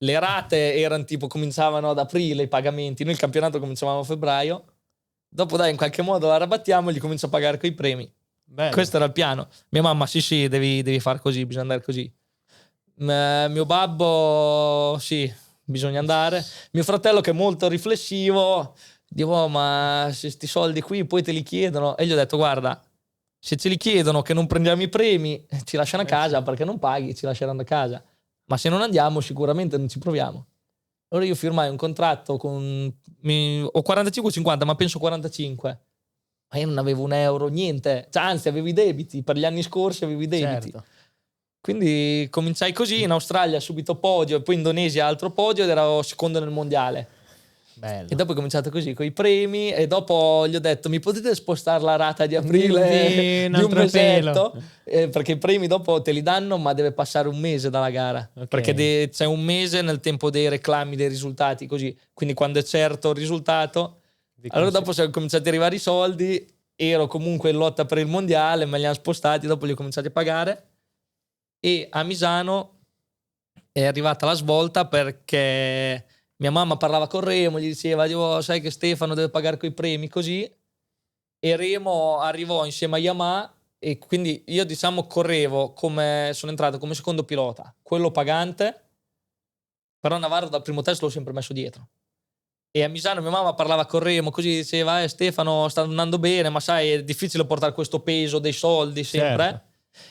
S4: le rate erano tipo, cominciavano ad aprile i pagamenti, noi il campionato cominciavamo a febbraio, dopo dai in qualche modo la rabattiamo e gli comincio a pagare quei premi.
S3: Bello.
S4: Questo era il piano. Mia mamma, sì, devi fare così, bisogna andare così. Mio babbo, sì, bisogna andare. Mio fratello, che è molto riflessivo, dico, "Oh, ma se sti soldi qui poi te li chiedono." E gli ho detto, guarda, se ce li chiedono che non prendiamo i premi, ci lasciano a casa perché non paghi, ci lasceranno a casa. Ma se non andiamo, sicuramente non ci proviamo. Allora io firmai un contratto con... ho 45-50, ma penso 45. Ma io non avevo un euro, niente. Cioè, anzi, avevo i debiti. Per gli anni scorsi avevo i debiti.
S3: Certo.
S4: Quindi cominciai così. In Australia subito podio, e poi Indonesia altro podio ed ero secondo nel mondiale.
S3: Bello.
S4: E dopo ho cominciato così con i premi e dopo gli ho detto, mi potete spostare la rata di aprile
S3: Di un
S4: di un
S3: altro
S4: mesetto?
S3: pelo.
S4: Perché i premi dopo te li danno, ma deve passare un mese dalla gara.
S3: Ok.
S4: Perché c'è un mese nel tempo dei reclami, dei risultati, così. Quindi quando è certo il risultato... Allora dopo sono cominciati ad arrivare i soldi, ero comunque in lotta per il mondiale, me li hanno spostati, dopo li ho cominciati a pagare. E a Misano è arrivata la svolta perché mia mamma parlava con Remo, gli diceva, "Oh, sai che Stefano deve pagare quei premi così", e Remo arrivò insieme a Yamaha e quindi io diciamo sono entrato come secondo pilota, quello pagante, Però Navarro dal primo test l'ho sempre messo dietro. E a Misano mia mamma parlava con Remo, così diceva Stefano sta andando bene, ma sai è difficile portare questo peso dei soldi sempre.
S3: Certo.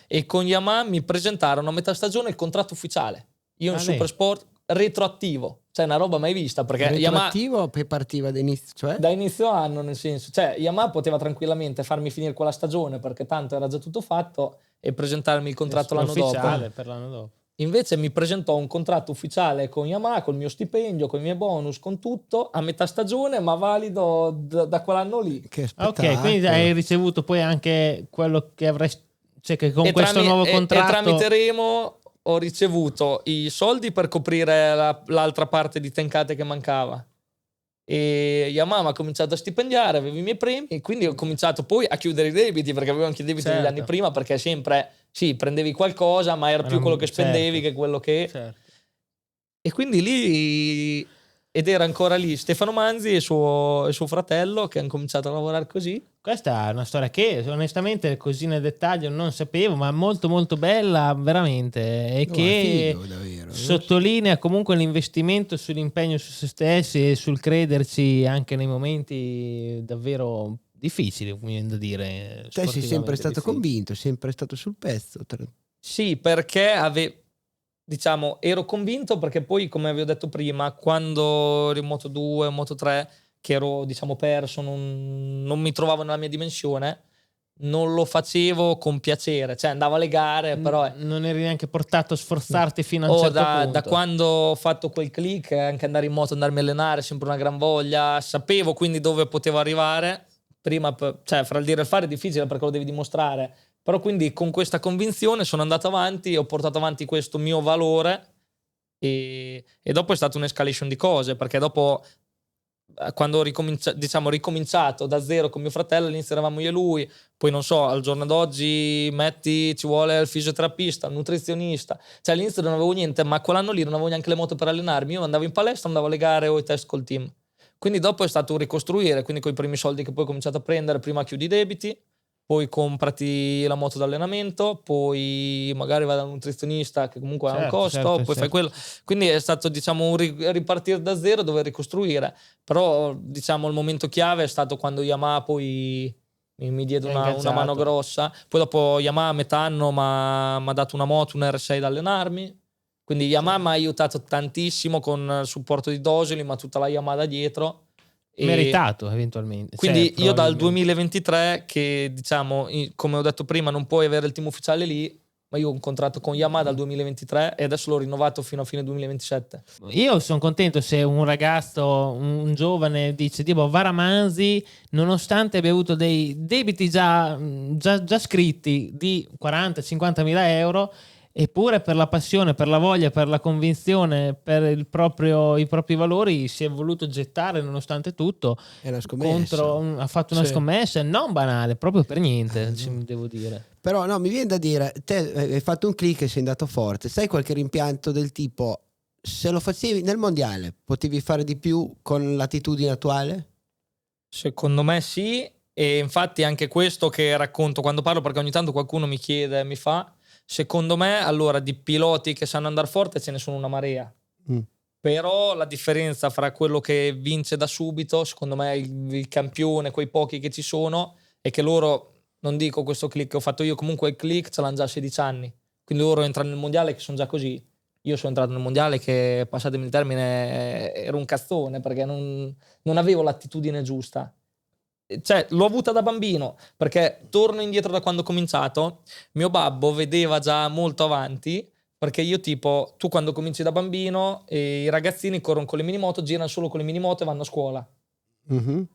S4: E con Yamaha mi presentarono a metà stagione il contratto ufficiale. Io in
S3: lei.
S4: Supersport retroattivo, cioè una roba mai vista, perché Yamaha
S2: Retroattivo che partiva da inizio, cioè?
S4: da inizio anno, nel senso, cioè Yamaha poteva tranquillamente farmi finire quella stagione perché tanto era già tutto fatto e presentarmi il contratto l'anno
S3: ufficiale
S4: dopo.
S3: per l'anno dopo.
S4: Invece mi presentò un contratto ufficiale con Yamaha, col mio stipendio, con i miei bonus, con tutto, a metà stagione, ma valido da quell'anno lì.
S2: Che spettacolo.
S3: Ok, quindi hai ricevuto poi anche quello che avresti, cioè che con
S4: E
S3: questo nuovo contratto...
S4: E tramite Remo ho ricevuto i soldi per coprire l'altra parte di tencate che mancava. E Yamaha ha cominciato a stipendiare, avevo i miei premi e quindi ho cominciato poi a chiudere i debiti, perché avevo anche i debiti
S3: Certo.
S4: degli anni prima, perché sempre, sì, prendevi qualcosa, ma era più quello che spendevi che quello che...
S3: Certo.
S4: E quindi lì, ed era ancora lì Stefano Manzi e suo fratello che hanno cominciato a lavorare così.
S3: Questa è una storia che onestamente così nel dettaglio non sapevo, ma molto molto bella veramente, e
S2: No,
S3: che
S2: è figo, davvero.
S3: sottolinea comunque l'investimento sull'impegno su se stessi e sul crederci anche nei momenti davvero difficili, mi viene da dire.
S2: Te sei sempre stato
S3: difficili.
S2: convinto, sempre stato sul pezzo.
S4: Sì, perché diciamo, ero convinto perché poi, come vi ho detto prima, quando ero in Moto 2, Moto 3, che ero, diciamo, perso, non mi trovavo nella mia dimensione, non lo facevo con piacere, cioè andavo alle gare, però...
S3: Non eri neanche portato a sforzarti fino a un certo punto.
S4: Da quando ho fatto quel click, anche andare in moto, andarmi a allenare, sempre una gran voglia, sapevo quindi dove potevo arrivare. Prima, cioè, fra il dire e il fare è difficile perché lo devi dimostrare, però quindi con questa convinzione sono andato avanti, ho portato avanti questo mio valore e dopo è stata un'escalation di cose, perché dopo quando ho ricominciato da zero con mio fratello, all'inizio eravamo io e lui, poi non so, al giorno d'oggi ci vuole il fisioterapista, il nutrizionista, cioè all'inizio non avevo niente, ma quell'anno lì non avevo neanche le moto per allenarmi, io andavo in palestra, andavo alle gare o ai test col team. Quindi dopo è stato un ricostruire, quindi con i primi soldi che poi ho cominciato a prendere, prima chiudi i debiti, poi comprati la moto d'allenamento, poi magari vai dal nutrizionista che comunque ha un costo, poi fai quello. Quindi è stato, diciamo, un ripartire da zero, dover ricostruire. Però, diciamo, il momento chiave è stato quando Yamaha poi mi diede una mano grossa. Poi dopo Yamaha a metà anno mi ha dato una moto, un R6 da allenarmi. Quindi Yamaha mi ha aiutato tantissimo con il supporto di Dosoli, ma tutta la Yamaha da dietro.
S3: Meritato eventualmente.
S4: Quindi io dal 2023, che diciamo, come ho detto prima, non puoi avere il team ufficiale lì, ma io ho un contratto con Yamaha dal 2023 e adesso l'ho rinnovato fino a fine 2027.
S3: Io sono contento se un ragazzo, un giovane dice tipo Varamanzi, nonostante abbia avuto dei debiti già scritti di 40-50 mila euro, eppure per la passione, per la voglia, per la convinzione, per i propri valori si è voluto gettare nonostante tutto.
S2: È una scommessa.
S3: Ha fatto una scommessa non banale, proprio per niente, devo dire.
S2: Però no, mi viene da dire, te hai fatto un click e sei andato forte. Sai qualche rimpianto del tipo, se lo facevi nel mondiale, potevi fare di più con l'attitudine attuale?
S4: Secondo me sì, e infatti anche questo che racconto quando parlo, perché ogni tanto qualcuno mi chiede, mi fa... Secondo me, allora, di piloti che sanno andare forte ce ne sono una marea. Però la differenza fra quello che vince da subito, secondo me il campione, quei pochi che ci sono, è che loro, non dico questo click che ho fatto io, comunque il click ce l'hanno già a 16 anni. Quindi loro entrano nel mondiale che sono già così. Io sono entrato nel mondiale che, passatemi il termine, ero un cazzone perché non avevo l'attitudine giusta. Cioè, l'ho avuta da bambino, perché torno indietro da quando ho cominciato, mio babbo vedeva già molto avanti, perché io tipo, tu quando cominci da bambino, i ragazzini corrono con le minimoto, girano solo con le minimoto e vanno a scuola. Non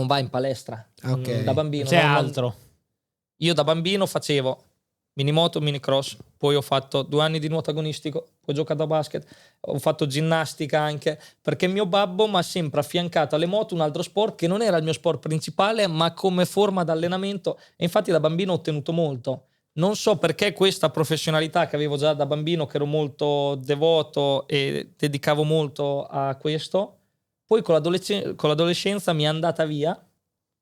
S4: vai in palestra. Da bambino.
S3: C'è altro.
S4: Io da bambino facevo minimoto, minicross, poi ho fatto 2 anni di nuoto agonistico, poi ho giocato a basket, ho fatto ginnastica anche, perché mio babbo mi ha sempre affiancato alle moto un altro sport che non era il mio sport principale, ma come forma d'allenamento, e infatti da bambino ho ottenuto molto. Non so perché questa professionalità che avevo già da bambino, che ero molto devoto e dedicavo molto a questo, poi con l'adolescenza mi è andata via,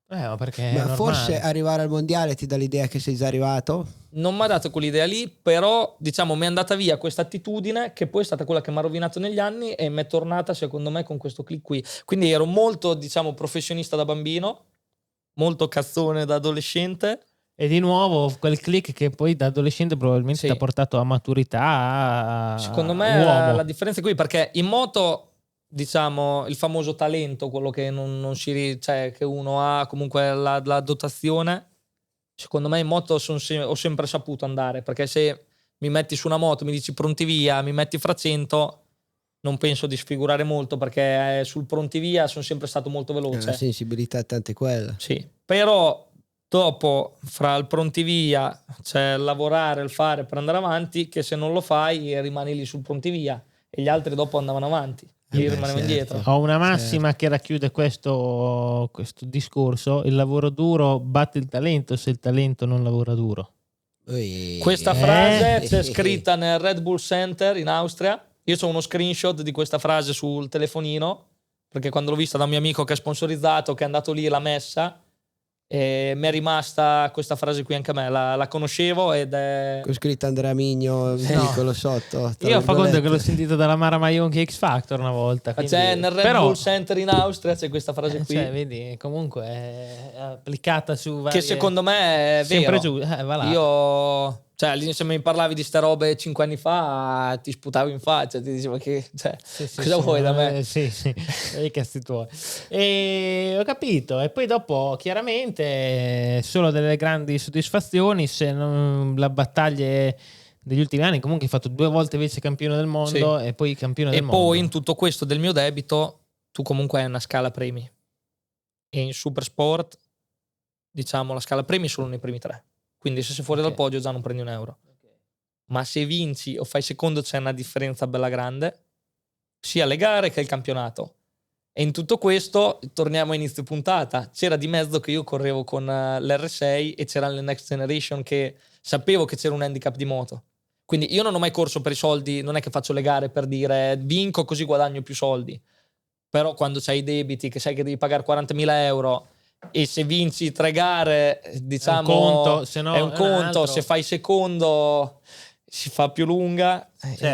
S3: Ma perché è
S2: Ma
S3: normale.
S2: forse arrivare al mondiale ti dà l'idea che sei già arrivato?
S4: Non mi ha dato quell'idea lì, però diciamo mi è andata via questa attitudine che poi è stata quella che mi ha rovinato negli anni e mi è tornata secondo me con questo click qui. Quindi ero molto, diciamo, professionista da bambino, molto cazzone da adolescente.
S3: E di nuovo quel click che poi da adolescente probabilmente
S4: Sì.
S3: ti ha portato a maturità, a
S4: Secondo me
S3: uomo.
S4: la differenza è qui, perché in moto, diciamo, il famoso talento, quello che non cioè, che uno ha, comunque la dotazione, secondo me in moto ho sempre saputo andare, perché se mi metti su una moto, mi dici pronti via, mi metti fra 100, non penso di sfigurare molto, perché sul pronti via sono sempre stato molto veloce.
S2: La sensibilità è tante quella.
S4: Sì, però dopo fra il pronti via c'è il lavorare, il fare per andare avanti, che se non lo fai rimani lì sul pronti via e gli altri dopo andavano avanti, io
S2: beh,
S4: rimanevo
S2: certo.
S4: indietro.
S3: Ho una massima che racchiude questo discorso: il lavoro duro batte il talento se il talento non lavora duro.
S4: Questa frase c'è scritta nel Red Bull Center in Austria. Io ho uno screenshot di questa frase sul telefonino, perché quando l'ho vista da un mio amico che è sponsorizzato, che è andato lì e l'ha messa, e mi è rimasta questa frase qui anche a me. La conoscevo ed è...
S2: Con scritto Andrea Migno, piccolo sotto. tra
S3: Io fa conto che l'ho
S2: virgolette.
S3: sentito dalla Mara Maionchi X Factor una volta.
S4: Ma
S3: quindi-
S4: c'è nel Red
S3: però,
S4: Bull Center in Austria c'è questa frase qui,
S3: cioè, vedi, comunque è applicata su varie...
S4: che secondo me è
S3: sempre
S4: vero.
S3: giù, va là.
S4: Io, cioè, all'inizio mi parlavi di ste robe 5 anni fa, ti sputavo in faccia, ti dicevo che, cioè,
S3: Sì,
S4: cosa vuoi da me?
S3: Sì, i cazzi tuoi. E ho capito. E poi dopo, chiaramente, solo delle grandi soddisfazioni. Se non la battaglia degli ultimi anni, comunque hai fatto 2 volte vice campione del mondo e poi campione del
S4: E
S3: mondo.
S4: poi in tutto questo del mio debito, tu comunque hai una scala premi. E in Super Sport, diciamo, la scala premi è solo nei primi 3. Quindi se sei fuori dal podio già non prendi un euro. Ma se vinci o fai secondo c'è una differenza bella grande, sia le gare che il campionato. E in tutto questo, torniamo a inizio puntata, c'era di mezzo che io correvo con l'R6 e c'era le Next Generation, che sapevo che c'era un handicap di moto. Quindi io non ho mai corso per i soldi, non è che faccio le gare per dire vinco così guadagno più soldi. Però quando c'hai i debiti, che sai che devi pagare 40.000 euro e se vinci 3 gare, diciamo,
S3: è un conto, se no
S4: è un conto,
S3: altro.
S4: se fai secondo si fa più lunga,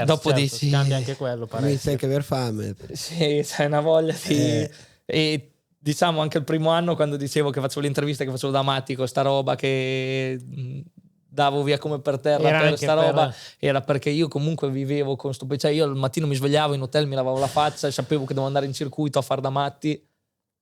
S4: dopo dici...
S3: cambia anche quello,
S2: Inizia
S3: parecchio.
S2: anche per fame.
S4: Sì, c'è una voglia di... E diciamo anche il primo anno, quando dicevo che facevo l'intervista che facevo da matti con sta roba che davo via come per terra
S3: Era
S4: per
S3: anche
S4: sta roba,
S3: per-
S4: era perché io comunque vivevo con sto... Cioè io al mattino mi svegliavo in hotel, mi lavavo la faccia e sapevo che dovevo andare in circuito a far da matti,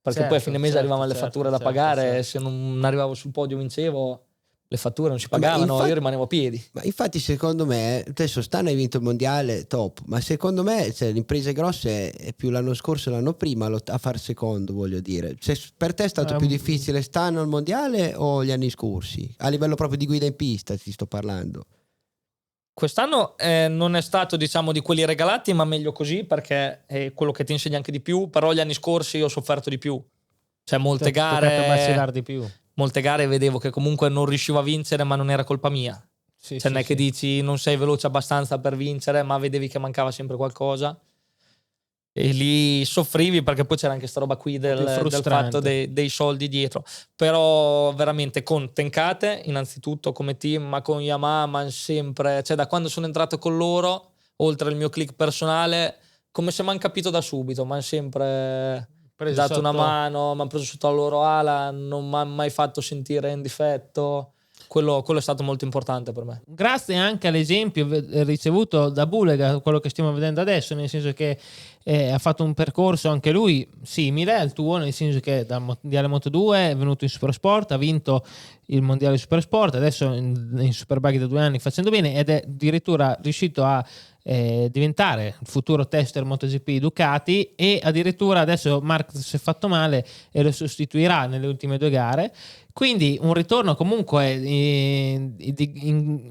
S4: perché
S3: Certo,
S4: poi a fine mese
S3: certo,
S4: arrivavano le
S3: certo,
S4: fatture da
S3: certo,
S4: pagare,
S3: certo.
S4: e se non arrivavo sul podio vincevo, le fatture non si
S2: Ma
S4: pagavano,
S2: infatti-
S4: io rimanevo a piedi.
S2: Ma infatti secondo me, adesso Stan hai vinto il mondiale, top, ma secondo me cioè, le imprese grosse è più l'anno scorso e l'anno prima a far secondo, voglio dire. Cioè, per te è stato più difficile Stan al mondiale o gli anni scorsi? A livello proprio di guida in pista ti sto parlando.
S4: Quest'anno non è stato, diciamo, di quelli regalati, ma meglio così, perché è quello che ti insegna anche di più. Però gli anni scorsi ho sofferto di più. Cioè molte
S3: vacillare di più.
S4: molte gare vedevo che comunque non riuscivo a vincere, ma non era colpa mia.
S3: Sì,
S4: Cioè non è che dici non sei veloce abbastanza per vincere, ma vedevi che mancava sempre qualcosa. E lì soffrivi, perché poi c'era anche sta roba qui del
S3: frustrante.
S4: fatto dei soldi dietro. Però veramente con Tenkate innanzitutto come team, ma con Yamaha, ma sempre, cioè da quando sono entrato con loro, oltre al mio click personale, come se mi hanno capito da subito, mi hanno sempre
S3: Preso
S4: dato una
S3: sotto-
S4: mano, mi hanno preso sotto la loro ala, non mi hanno mai fatto sentire in difetto. Quello è stato molto importante per me.
S3: Grazie anche all'esempio ricevuto da Bulega, quello che stiamo vedendo adesso, nel senso che ha fatto un percorso anche lui simile al tuo, nel senso che dal mondiale Moto2 è venuto in Supersport, ha vinto il mondiale Supersport, adesso in Superbike da 2 anni facendo bene, ed è addirittura riuscito a diventare il futuro tester MotoGP Ducati, e addirittura adesso Mark si è fatto male e lo sostituirà nelle ultime 2 gare. Quindi un ritorno comunque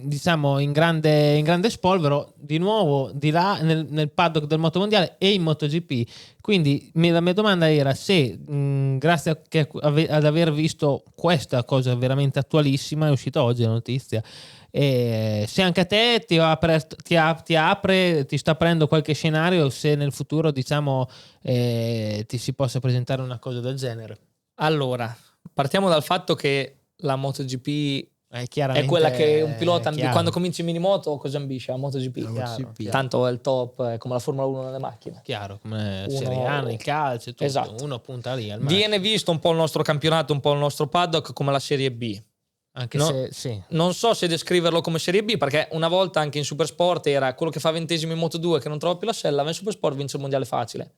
S3: diciamo in grande spolvero di nuovo di là nel paddock del motomondiale e in MotoGP. Quindi la mia domanda era se grazie ad aver visto questa cosa veramente attualissima, è uscita oggi la notizia, se anche a te ti apre, ti sta aprendo qualche scenario, se nel futuro diciamo ti si possa presentare una cosa del genere.
S4: Allora, partiamo dal fatto che la MotoGP
S3: chiaramente
S4: è quella che un pilota
S3: chiaro.
S4: quando cominci in minimoto cosa ambisce? La MotoGP.
S2: La MotoGP.
S3: Chiaro.
S4: Tanto è il top, è come la Formula 1 nelle macchine.
S3: Chiaro, come
S4: Uno-
S3: Serie A, il calcio, tutto.
S4: Esatto.
S3: Uno punta lì al
S4: Viene
S3: massimo.
S4: visto un po' il nostro campionato, un po' il nostro paddock come la Serie B.
S3: Anche
S4: No.
S3: se sì.
S4: Non so se descriverlo come Serie B, perché una volta anche in Supersport era quello che fa 20esimo in Moto2 che non trova più la sella, va in Supersport, vince il mondiale facile.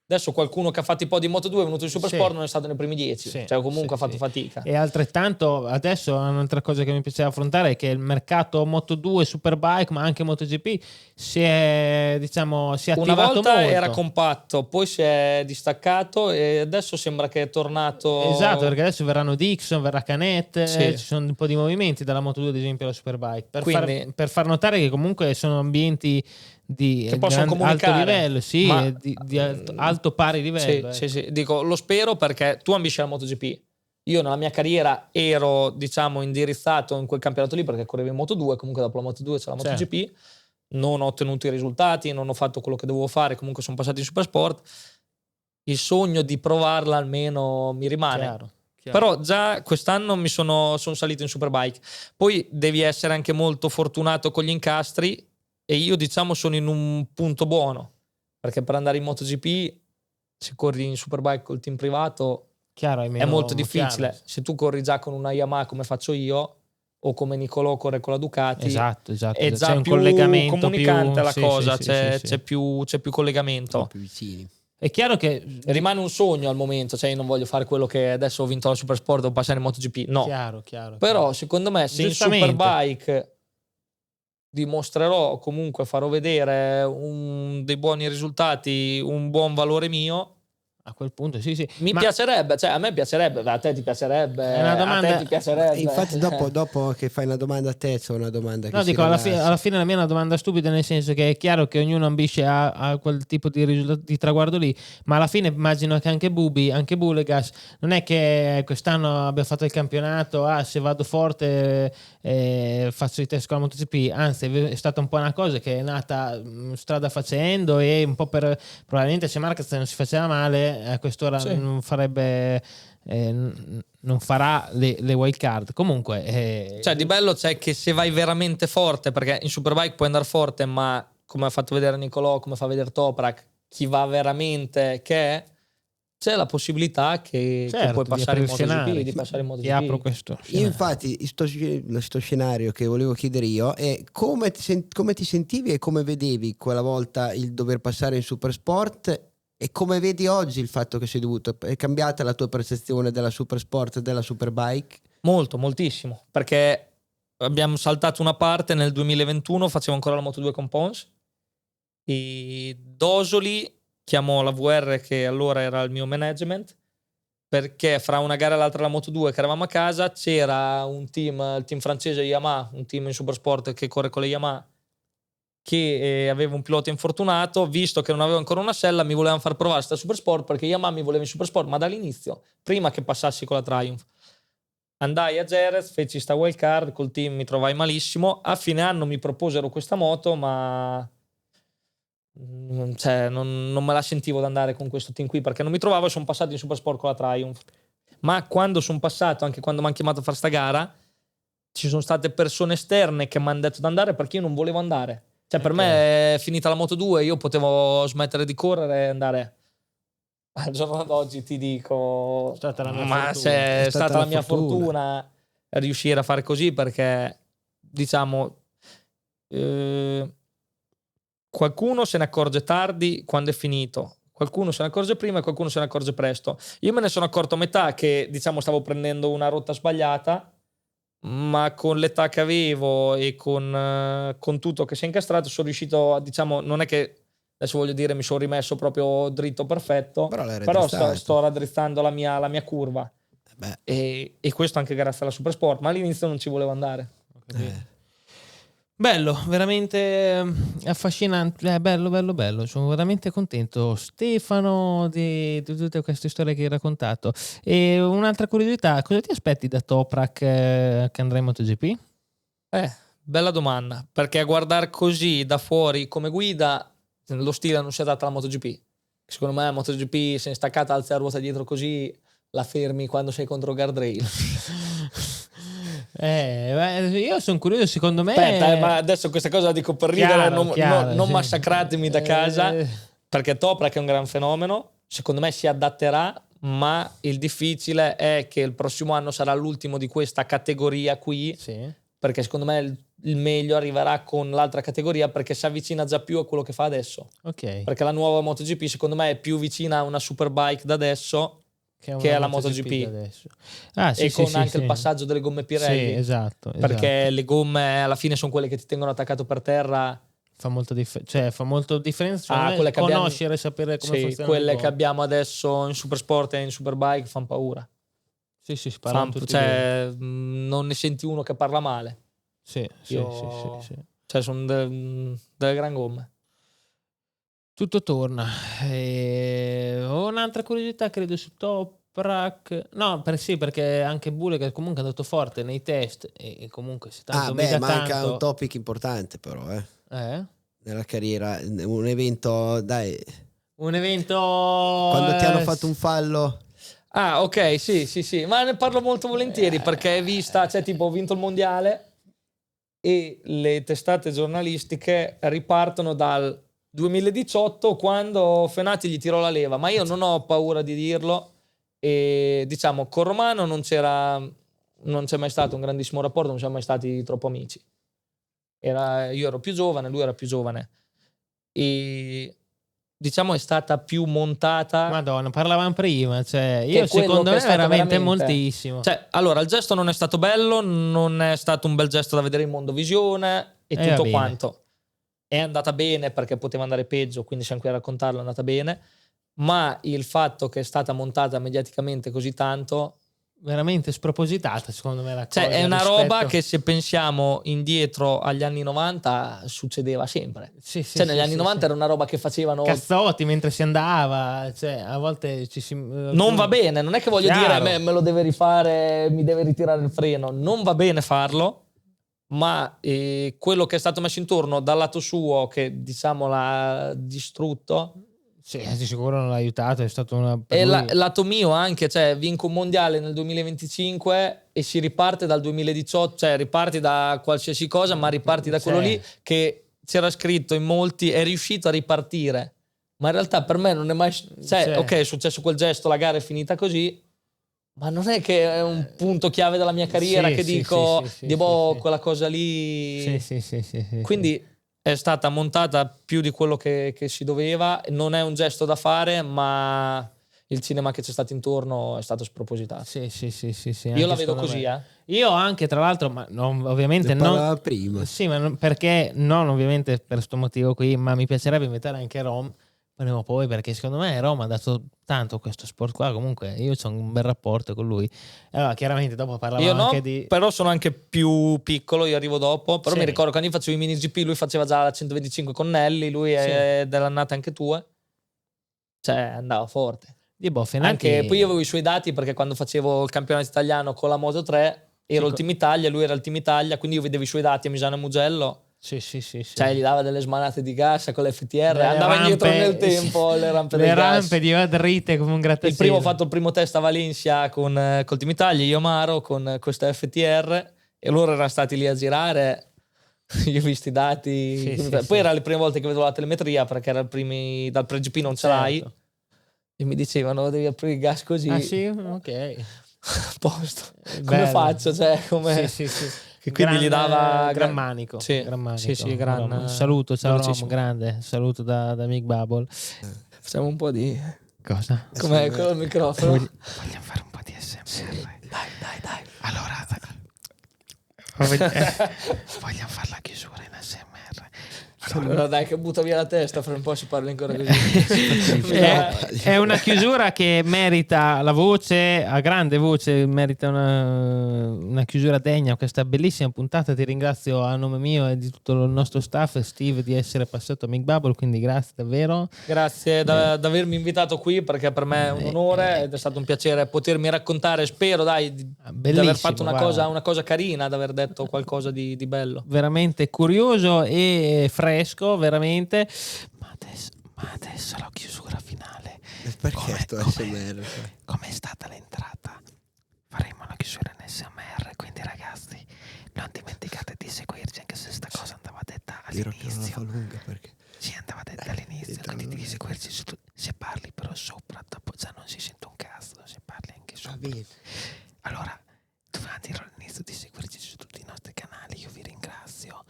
S4: Adesso qualcuno che ha fatto i podi in Moto2 è venuto in Supersport,
S3: Sì.
S4: non è stato nei primi 10,
S3: Sì,
S4: cioè comunque
S3: sì,
S4: ha fatto
S3: sì.
S4: fatica.
S3: E altrettanto adesso un'altra cosa che mi piaceva affrontare è che il mercato Moto2, Superbike, ma anche MotoGP si è
S4: Una
S3: attivato
S4: volta
S3: molto.
S4: era compatto, poi si è distaccato e adesso sembra che è tornato.
S3: Esatto, perché adesso verranno Dixon, verrà Canet,
S4: Sì.
S3: ci sono un po' di movimenti dalla Moto2 ad esempio alla Superbike,
S4: Quindi-
S3: per far notare che comunque sono ambienti di
S4: Che possono
S3: alto
S4: comunicare,
S3: livello, sì,
S4: ma-
S3: di alto pari livello.
S4: Sì, sì. Dico, lo spero perché tu ambisci la MotoGP. Io nella mia carriera ero, diciamo, indirizzato in quel campionato lì perché correvo in Moto2, comunque dopo la Moto2 c'è la
S3: Certo.
S4: MotoGP. Non ho ottenuto i risultati, non ho fatto quello che dovevo fare, comunque sono passati in Supersport. Il sogno di provarla almeno mi rimane.
S3: Chiaro.
S4: Però già quest'anno mi sono salito in Superbike. Poi devi essere anche molto fortunato con gli incastri e io diciamo sono in un punto buono, perché per andare in MotoGP se corri in Superbike col team privato
S3: Chiaro,
S4: è molto difficile.
S3: chiaro.
S4: Se tu corri già con una Yamaha come faccio io o come Nicolò corre con la Ducati,
S3: Esatto.
S4: è già
S3: C'è un
S4: più
S3: collegamento
S4: comunicante
S3: più...
S4: la
S3: sì,
S4: cosa,
S3: sì,
S4: c'è,
S3: sì.
S4: c'è più collegamento.
S2: più vicini.
S3: È chiaro che
S4: Rimane un sogno al momento, cioè io non voglio fare quello che adesso ho vinto la Supersport, devo passare in MotoGP, no.
S3: chiaro.
S4: Però secondo me se in
S3: Giustamente.
S4: Superbike dimostrerò, comunque farò vedere dei buoni risultati, un buon valore mio,
S3: a quel punto sì.
S4: mi
S3: Ma
S4: piacerebbe, cioè a me piacerebbe, a te ti piacerebbe,
S3: È una domanda-
S4: a te ti piacerebbe.
S2: Infatti dopo che fai una domanda a te c'è una domanda che
S3: no,
S2: si
S3: dico, alla
S2: relassa.
S3: fine la mia è una domanda stupida, nel senso che è chiaro che ognuno ambisce a quel tipo di risultato, di traguardo lì, ma alla fine immagino che anche Bulegas non è che quest'anno abbia fatto il campionato, se vado forte faccio i test con la MotoGP, anzi è stata un po' una cosa che è nata strada facendo e un po' probabilmente se Marquez non si faceva male a quest'ora
S4: Sì.
S3: non farebbe non farà le wild card comunque
S4: Cioè di bello c'è che se vai veramente forte, perché in Superbike puoi andare forte, ma come ha fatto vedere Nicolò, come fa vedere Toprak, chi va veramente c'è la possibilità che
S3: certo,
S4: puoi passare in
S3: di aprirsi
S4: MotoGP,
S3: scenari.
S4: di passare in
S3: Ti
S4: MotoGP.
S3: apro questo
S2: Io infatti sto scenario che volevo chiedere io è come ti sentivi e come vedevi quella volta il dover passare in Supersport e come vedi oggi il fatto che sei dovuto, è cambiata la tua percezione della Supersport e della Superbike?
S4: Molto, moltissimo, perché abbiamo saltato una parte nel 2021, facevo ancora la Moto2 con Pons e Dosoli chiamò la VR che allora era il mio management perché fra una gara e l'altra la Moto2 che eravamo a casa c'era un team, il team francese Yamaha, un team in Supersport che corre con le Yamaha che aveva un pilota infortunato, visto che non aveva ancora una sella mi volevano far provare sta Supersport perché Yamaha mi voleva in Supersport ma dall'inizio, prima che passassi con la Triumph. Andai a Jerez, feci sta wild card, col team mi trovai malissimo, a fine anno mi proposero questa moto ma cioè, non me la sentivo ad andare con questo team qui perché non mi trovavo e sono passato in Supersport con la Triumph. Ma quando sono passato, anche quando mi hanno chiamato a fare sta gara, ci sono state persone esterne che mi hanno detto di andare perché io non volevo andare. Cioè per me è finita la Moto2, io potevo smettere di correre e andare. Al giorno d'oggi ti dico,
S3: È stata la mia
S4: ma
S3: fortuna.
S4: se è stata la mia
S2: fortuna.
S4: fortuna riuscire a fare così perché diciamo qualcuno se ne accorge tardi quando è finito, qualcuno se ne accorge prima e qualcuno se ne accorge presto. Io me ne sono accorto a metà che diciamo stavo prendendo una rotta sbagliata, ma con l'età che avevo e con tutto che si è incastrato sono riuscito a, diciamo, non è che adesso voglio dire mi sono rimesso proprio dritto perfetto,
S2: Però l'hai
S4: però
S2: raddrizzato.
S4: sto raddrizzando la mia curva e questo anche grazie alla Supersport, ma all'inizio non ci volevo andare.
S3: Bello, veramente affascinante, bello, sono veramente contento Stefano di tutte queste storie che hai raccontato. E un'altra curiosità, cosa ti aspetti da Toprak che andrà in MotoGP?
S4: Bella domanda, perché a guardare così da fuori come guida lo stile non si adatta alla MotoGP. Secondo me la MotoGP se è staccata alza la ruota dietro così la fermi quando sei contro guardrail.
S3: Io sono curioso, secondo me.
S4: Aspetta, ma adesso questa cosa la dico per ridere, non
S3: sì.
S4: massacratemi da casa, perché Toprak è un gran fenomeno, secondo me si adatterà, ma il difficile è che il prossimo anno sarà l'ultimo di questa categoria qui,
S3: Sì.
S4: perché secondo me il meglio arriverà con l'altra categoria, perché si avvicina già più a quello che fa adesso.
S3: Ok.
S4: Perché la nuova MotoGP secondo me è più vicina a una Superbike da adesso che è la MotoGP
S3: adesso.
S4: e con anche il passaggio delle gomme Pirelli.
S3: Sì, esatto.
S4: Perché le gomme alla fine sono quelle che ti tengono attaccato per terra.
S3: Fa molto differenza.
S4: Quelle che
S3: conoscere, sapere come funziona.
S4: Quelle che abbiamo adesso in Supersport e in Superbike fanno paura.
S3: Sì, parlano tutti
S4: non ne senti uno che parla male.
S3: Sì.
S4: Cioè sono delle gran gomme.
S3: Tutto torna. Ho un'altra curiosità, credo, su Toprak. No, perché anche Bulega comunque è andato forte nei test e comunque se tanto
S2: manca
S3: tanto...
S2: un topic importante però,
S3: Eh?
S2: nella carriera, un evento, dai.
S3: Un evento...
S2: Quando ti hanno fatto un fallo...
S4: Ah, ok, sì, ma ne parlo molto volentieri perché è vista, cioè tipo ho vinto il mondiale e le testate giornalistiche ripartono dal 2018 quando Fenati gli tirò la leva, ma io non ho paura di dirlo e diciamo con Romano non c'è mai stato un grandissimo rapporto, non siamo mai stati troppo amici. Io ero più giovane, lui era più giovane e diciamo è stata più montata.
S3: Madonna, parlavamo prima, cioè io secondo me veramente moltissimo.
S4: Cioè, allora, il gesto non è stato bello, non è stato un bel gesto da vedere in Mondovisione e tutto quanto. È andata bene perché poteva andare peggio, quindi siamo qui a raccontarlo, è andata bene, ma il fatto che è stata montata mediaticamente così tanto
S3: veramente spropositata, secondo me la cosa.
S4: Cioè, è una roba che se pensiamo indietro agli anni 90 succedeva sempre. Negli anni 90 era una roba che facevano
S3: cazzotti mentre si andava, cioè a volte
S4: non va bene, non è che voglio dire me lo deve rifare, mi deve ritirare il freno, non va bene farlo, ma quello che è stato messo intorno dal lato suo che diciamo l'ha distrutto.
S3: Sì, di sicuro non l'ha aiutato, è stato una...
S4: E lato mio anche, cioè vinco un mondiale nel 2025 e si riparte dal 2018, cioè riparti da qualsiasi cosa, ma riparti da quello lì che c'era scritto in molti, è riuscito a ripartire. Ma in realtà per me non è mai... ok, è successo quel gesto, la gara è finita così, ma non è che è un punto chiave della mia carriera che dico, quella cosa lì...
S3: Sì.
S4: Quindi... È stata montata più di quello che si doveva, non è un gesto da fare, ma il cinema che c'è stato intorno è stato spropositato.
S3: Sì.
S4: Io la vedo così,
S3: Io anche, tra l'altro, ma ovviamente non
S2: prima.
S3: Sì, ma perché non ovviamente per questo motivo qui, ma mi piacerebbe invitare anche Rom prima o poi, perché secondo me Roma ha dato tanto a questo sport qua. Comunque io ho un bel rapporto con lui. Allora chiaramente dopo parlavamo anche di...
S4: però sono anche più piccolo, io arrivo dopo, però mi ricordo quando io facevo i mini GP, lui faceva già la 125 con Nelly, lui è dell'annata anche tua, cioè andava forte. Anche poi io avevo i suoi dati perché quando facevo il campionato italiano con la Moto 3 ero il Team Italia, lui era il Team Italia, quindi io vedevo i suoi dati a Misano e Mugello.
S3: Sì.
S4: Cioè gli dava delle smanate di gas con l'FTR, andava indietro nel tempo, le rampe del gas.
S3: Le rampe di dritte come un grattacielo.
S4: Ho fatto il primo test a Valencia col Team Italia, io Maro con questa FTR e loro erano stati lì a girare. Io ho visto i dati. Poi era le prime volte che vedo la telemetria perché era dal pre-GP non ce l'hai. E mi dicevano devi aprire il gas così.
S3: Ah sì? Ok.
S4: Posto. Come faccio? Cioè, come...
S3: Sì.
S4: Che quindi gli dava
S3: gran manico.
S4: Sì, gran
S3: saluto, ciao Rom, grande. Saluto da Mick Bubble.
S4: Facciamo un po' di...
S3: Cosa?
S4: Com'è quello il microfono?
S1: Vogliamo fare un po' di SMR.
S4: Dai.
S1: Allora, vogliamo fare la chiusura in SMR.
S4: Allora dai che butta via la testa, fra un po' si parla ancora così.
S3: È una chiusura che merita la voce, a grande voce, merita una chiusura degna questa bellissima puntata. Ti ringrazio a nome mio e di tutto il nostro staff, Steve, di essere passato a Mick Bubble, quindi grazie davvero.
S4: Grazie di avermi invitato qui perché per me è un onore ed è stato un piacere potermi raccontare, spero di aver fatto una cosa carina, di aver detto qualcosa di bello.
S3: Veramente curioso e fresco, veramente.
S1: Ma adesso la chiusura finale
S2: Perché sto ASMR?
S1: Com'è stata l'entrata? Faremo la chiusura in SMR, quindi ragazzi non dimenticate di seguirci, anche se sta cosa andava detta all'inizio.
S2: Lunga perché
S1: Sì, andava detta all'inizio, quindi devi seguirci se parli però sopra, dopo già non si sente un cazzo, se parli anche sopra. Allora, dovevate dire all'inizio di seguirci su tutti i nostri canali, io vi ringrazio.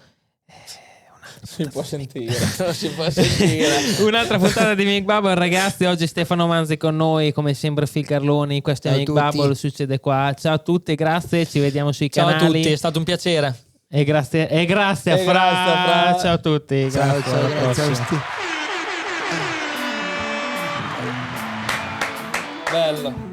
S4: Si può sentire, non si può sentire.
S3: Un'altra puntata di Mick Bubble, ragazzi. Oggi Stefano Manzi con noi, come sempre Phil Carloni. Questo è Mick Bubble, succede qua. Ciao a tutti, grazie, ci vediamo sui canali.
S4: Ciao a tutti, è stato un piacere.
S3: E grazie a Fra. Ciao a tutti. Grazie, alla prossima.
S4: Bello.